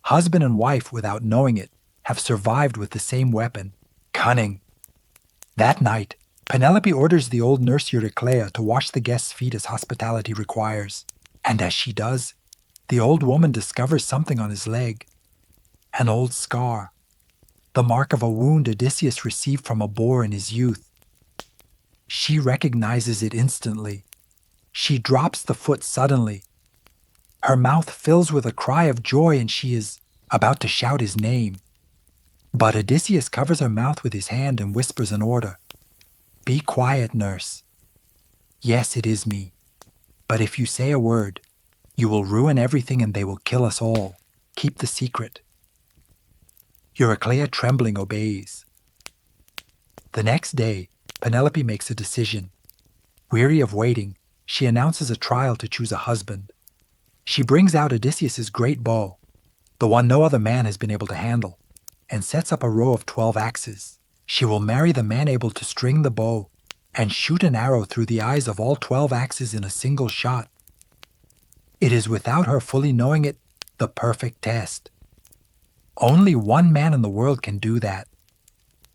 Husband and wife, without knowing it, have survived with the same weapon, cunning. That night, Penelope orders the old nurse Euryclea to wash the guest's feet as hospitality requires. And as she does, the old woman discovers something on his leg. An old scar. The mark of a wound Odysseus received from a boar in his youth. She recognizes it instantly. She drops the foot suddenly. Her mouth fills with a cry of joy and she is about to shout his name. But Odysseus covers her mouth with his hand and whispers an order. "Be quiet, nurse. Yes, it is me. But if you say a word, you will ruin everything and they will kill us all. Keep the secret." Euryclea, trembling, obeys. The next day, Penelope makes a decision. Weary of waiting, she announces a trial to choose a husband. She brings out Odysseus' great bow, the one no other man has been able to handle, and sets up a row of 12 axes. She will marry the man able to string the bow and shoot an arrow through the eyes of all 12 axes in a single shot. It is, without her fully knowing it, the perfect test. Only one man in the world can do that.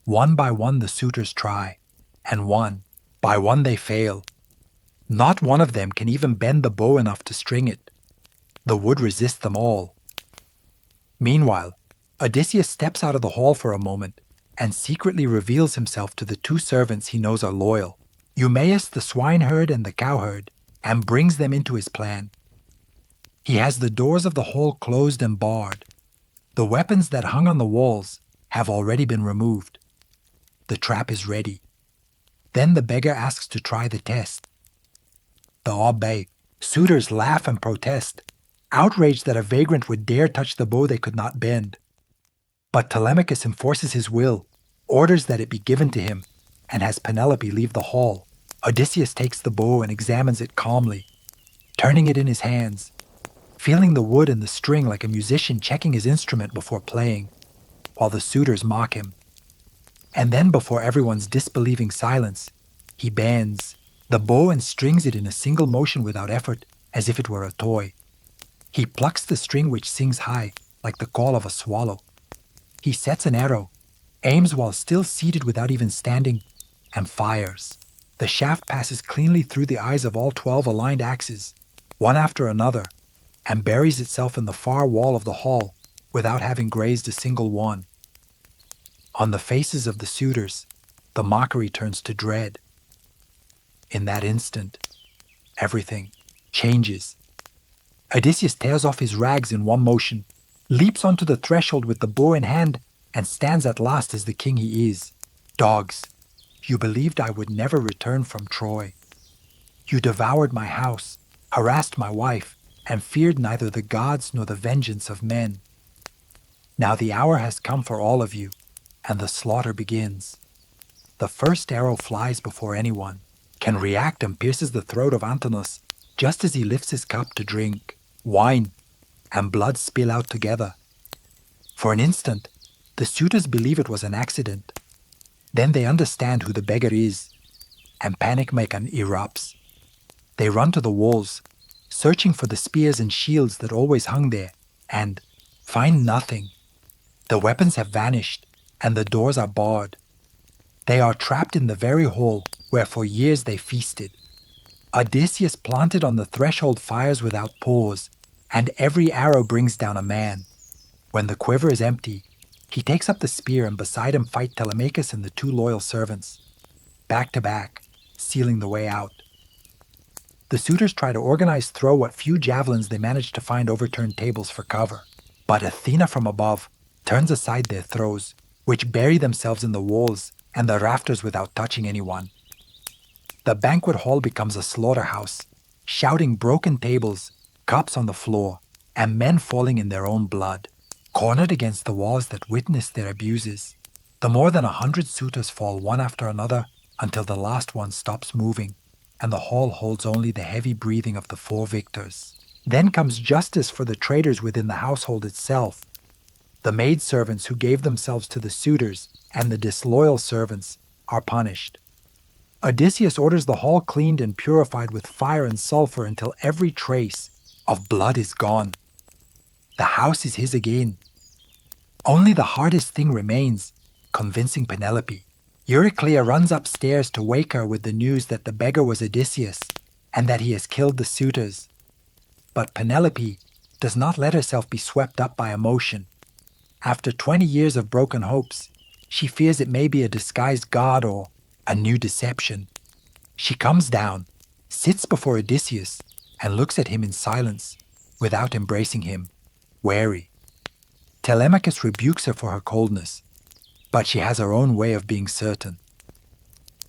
One by one the suitors try, and one by one they fail. Not one of them can even bend the bow enough to string it. The wood resists them all. Meanwhile, Odysseus steps out of the hall for a moment and secretly reveals himself to the 2 servants he knows are loyal, Eumaeus the swineherd and the cowherd, and brings them into his plan. He has the doors of the hall closed and barred. The weapons that hung on the walls have already been removed. The trap is ready. Then the beggar asks to try the test. The obey. Suitors laugh and protest, outraged that a vagrant would dare touch the bow they could not bend. But Telemachus enforces his will, orders that it be given to him, and has Penelope leave the hall. Odysseus takes the bow and examines it calmly, turning it in his hands, feeling the wood and the string like a musician checking his instrument before playing, while the suitors mock him. And then, before everyone's disbelieving silence, he bends the bow and strings it in a single motion without effort, as if it were a toy. He plucks the string which sings high, like the call of a swallow. He sets an arrow, aims while still seated without even standing, and fires. The shaft passes cleanly through the eyes of all 12 aligned axes, one after another, and buries itself in the far wall of the hall, without having grazed a single one. On the faces of the suitors, the mockery turns to dread. In that instant, everything changes. Odysseus tears off his rags in one motion, leaps onto the threshold with the bow in hand, and stands at last as the king he is. Dogs, you believed I would never return from Troy. You devoured my house, harassed my wife, and feared neither the gods nor the vengeance of men. Now the hour has come for all of you, and the slaughter begins. The first arrow flies before anyone, can react and pierces the throat of Antinous just as he lifts his cup to drink. Wine and blood spill out together. For an instant, the suitors believe it was an accident. Then they understand who the beggar is, and panic-making erupts. They run to the walls, searching for the spears and shields that always hung there, and find nothing. The weapons have vanished, and the doors are barred. They are trapped in the very hall where for years they feasted. Odysseus planted on the threshold fires without pause, and every arrow brings down a man. When the quiver is empty, he takes up the spear, and beside him fight Telemachus and the two loyal servants, back to back, sealing the way out. The suitors try to throw what few javelins they manage to find overturned tables for cover, but Athena from above turns aside their throws, which bury themselves in the walls and the rafters without touching anyone. The banquet hall becomes a slaughterhouse, shouting broken tables, cups on the floor, and men falling in their own blood, cornered against the walls that witness their abuses. The more than 100 suitors fall one after another until the last one stops moving, and the hall holds only the heavy breathing of the 4 victors. Then comes justice for the traitors within the household itself. The maidservants who gave themselves to the suitors and the disloyal servants are punished. Odysseus orders the hall cleaned and purified with fire and sulfur until every trace of blood is gone. The house is his again. Only the hardest thing remains, convincing Penelope. Euryclea runs upstairs to wake her with the news that the beggar was Odysseus and that he has killed the suitors. But Penelope does not let herself be swept up by emotion. After 20 years of broken hopes, she fears it may be a disguised god or a new deception. She comes down, sits before Odysseus, and looks at him in silence, without embracing him, wary. Telemachus rebukes her for her coldness, but she has her own way of being certain.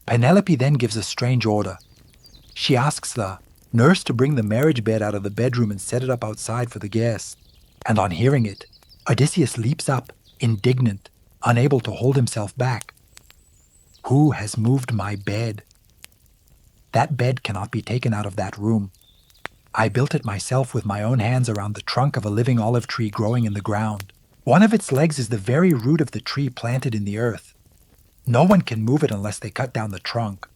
Penelope then gives a strange order. She asks the nurse to bring the marriage bed out of the bedroom and set it up outside for the guests. And on hearing it, Odysseus leaps up, indignant, unable to hold himself back. Who has moved my bed? That bed cannot be taken out of that room. I built it myself with my own hands around the trunk of a living olive tree growing in the ground. One of its legs is the very root of the tree planted in the earth. No one can move it unless they cut down the trunk.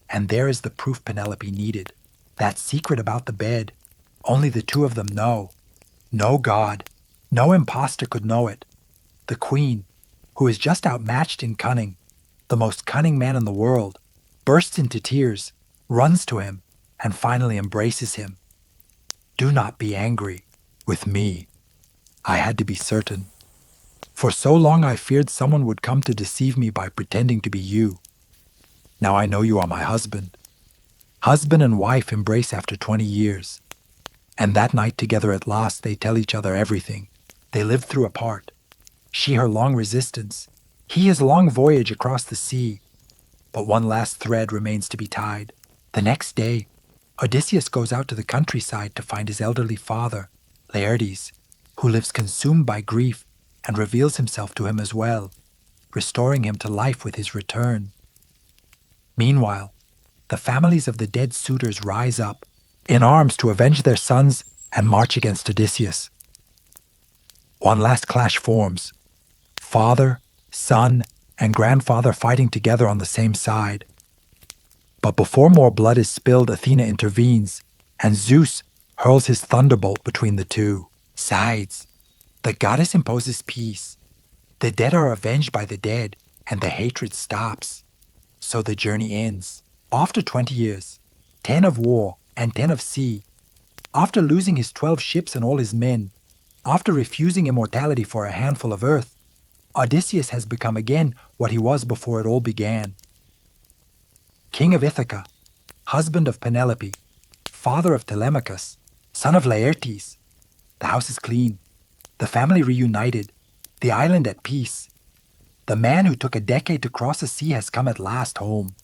And there is the proof Penelope needed. That secret about the bed, only the 2 of them know. No god, no impostor could know it. The queen, who is just outmatched in cunning, the most cunning man in the world, bursts into tears, runs to him, and finally embraces him. Do not be angry with me. I had to be certain. For so long I feared someone would come to deceive me by pretending to be you. Now I know you are my husband. Husband and wife embrace after 20 years. And that night together at last they tell each other everything. They lived through apart. She her long resistance, he his long voyage across the sea. But one last thread remains to be tied. The next day, Odysseus goes out to the countryside to find his elderly father, Laertes, who lives consumed by grief and reveals himself to him as well, restoring him to life with his return. Meanwhile, the families of the dead suitors rise up, in arms to avenge their sons and march against Odysseus. One last clash forms. Father, son, and grandfather fighting together on the same side. But before more blood is spilled, Athena intervenes, and Zeus hurls his thunderbolt between the 2 sides. The goddess imposes peace. The dead are avenged by the dead, and the hatred stops. So the journey ends. After 20 years, 10 of war and 10 of sea, after losing his 12 ships and all his men, After refusing immortality for a handful of earth, Odysseus has become again what he was before it all began. King of Ithaca, husband of Penelope, father of Telemachus, son of Laertes. The house is clean, the family reunited, the island at peace. The man who took a decade to cross a sea has come at last home.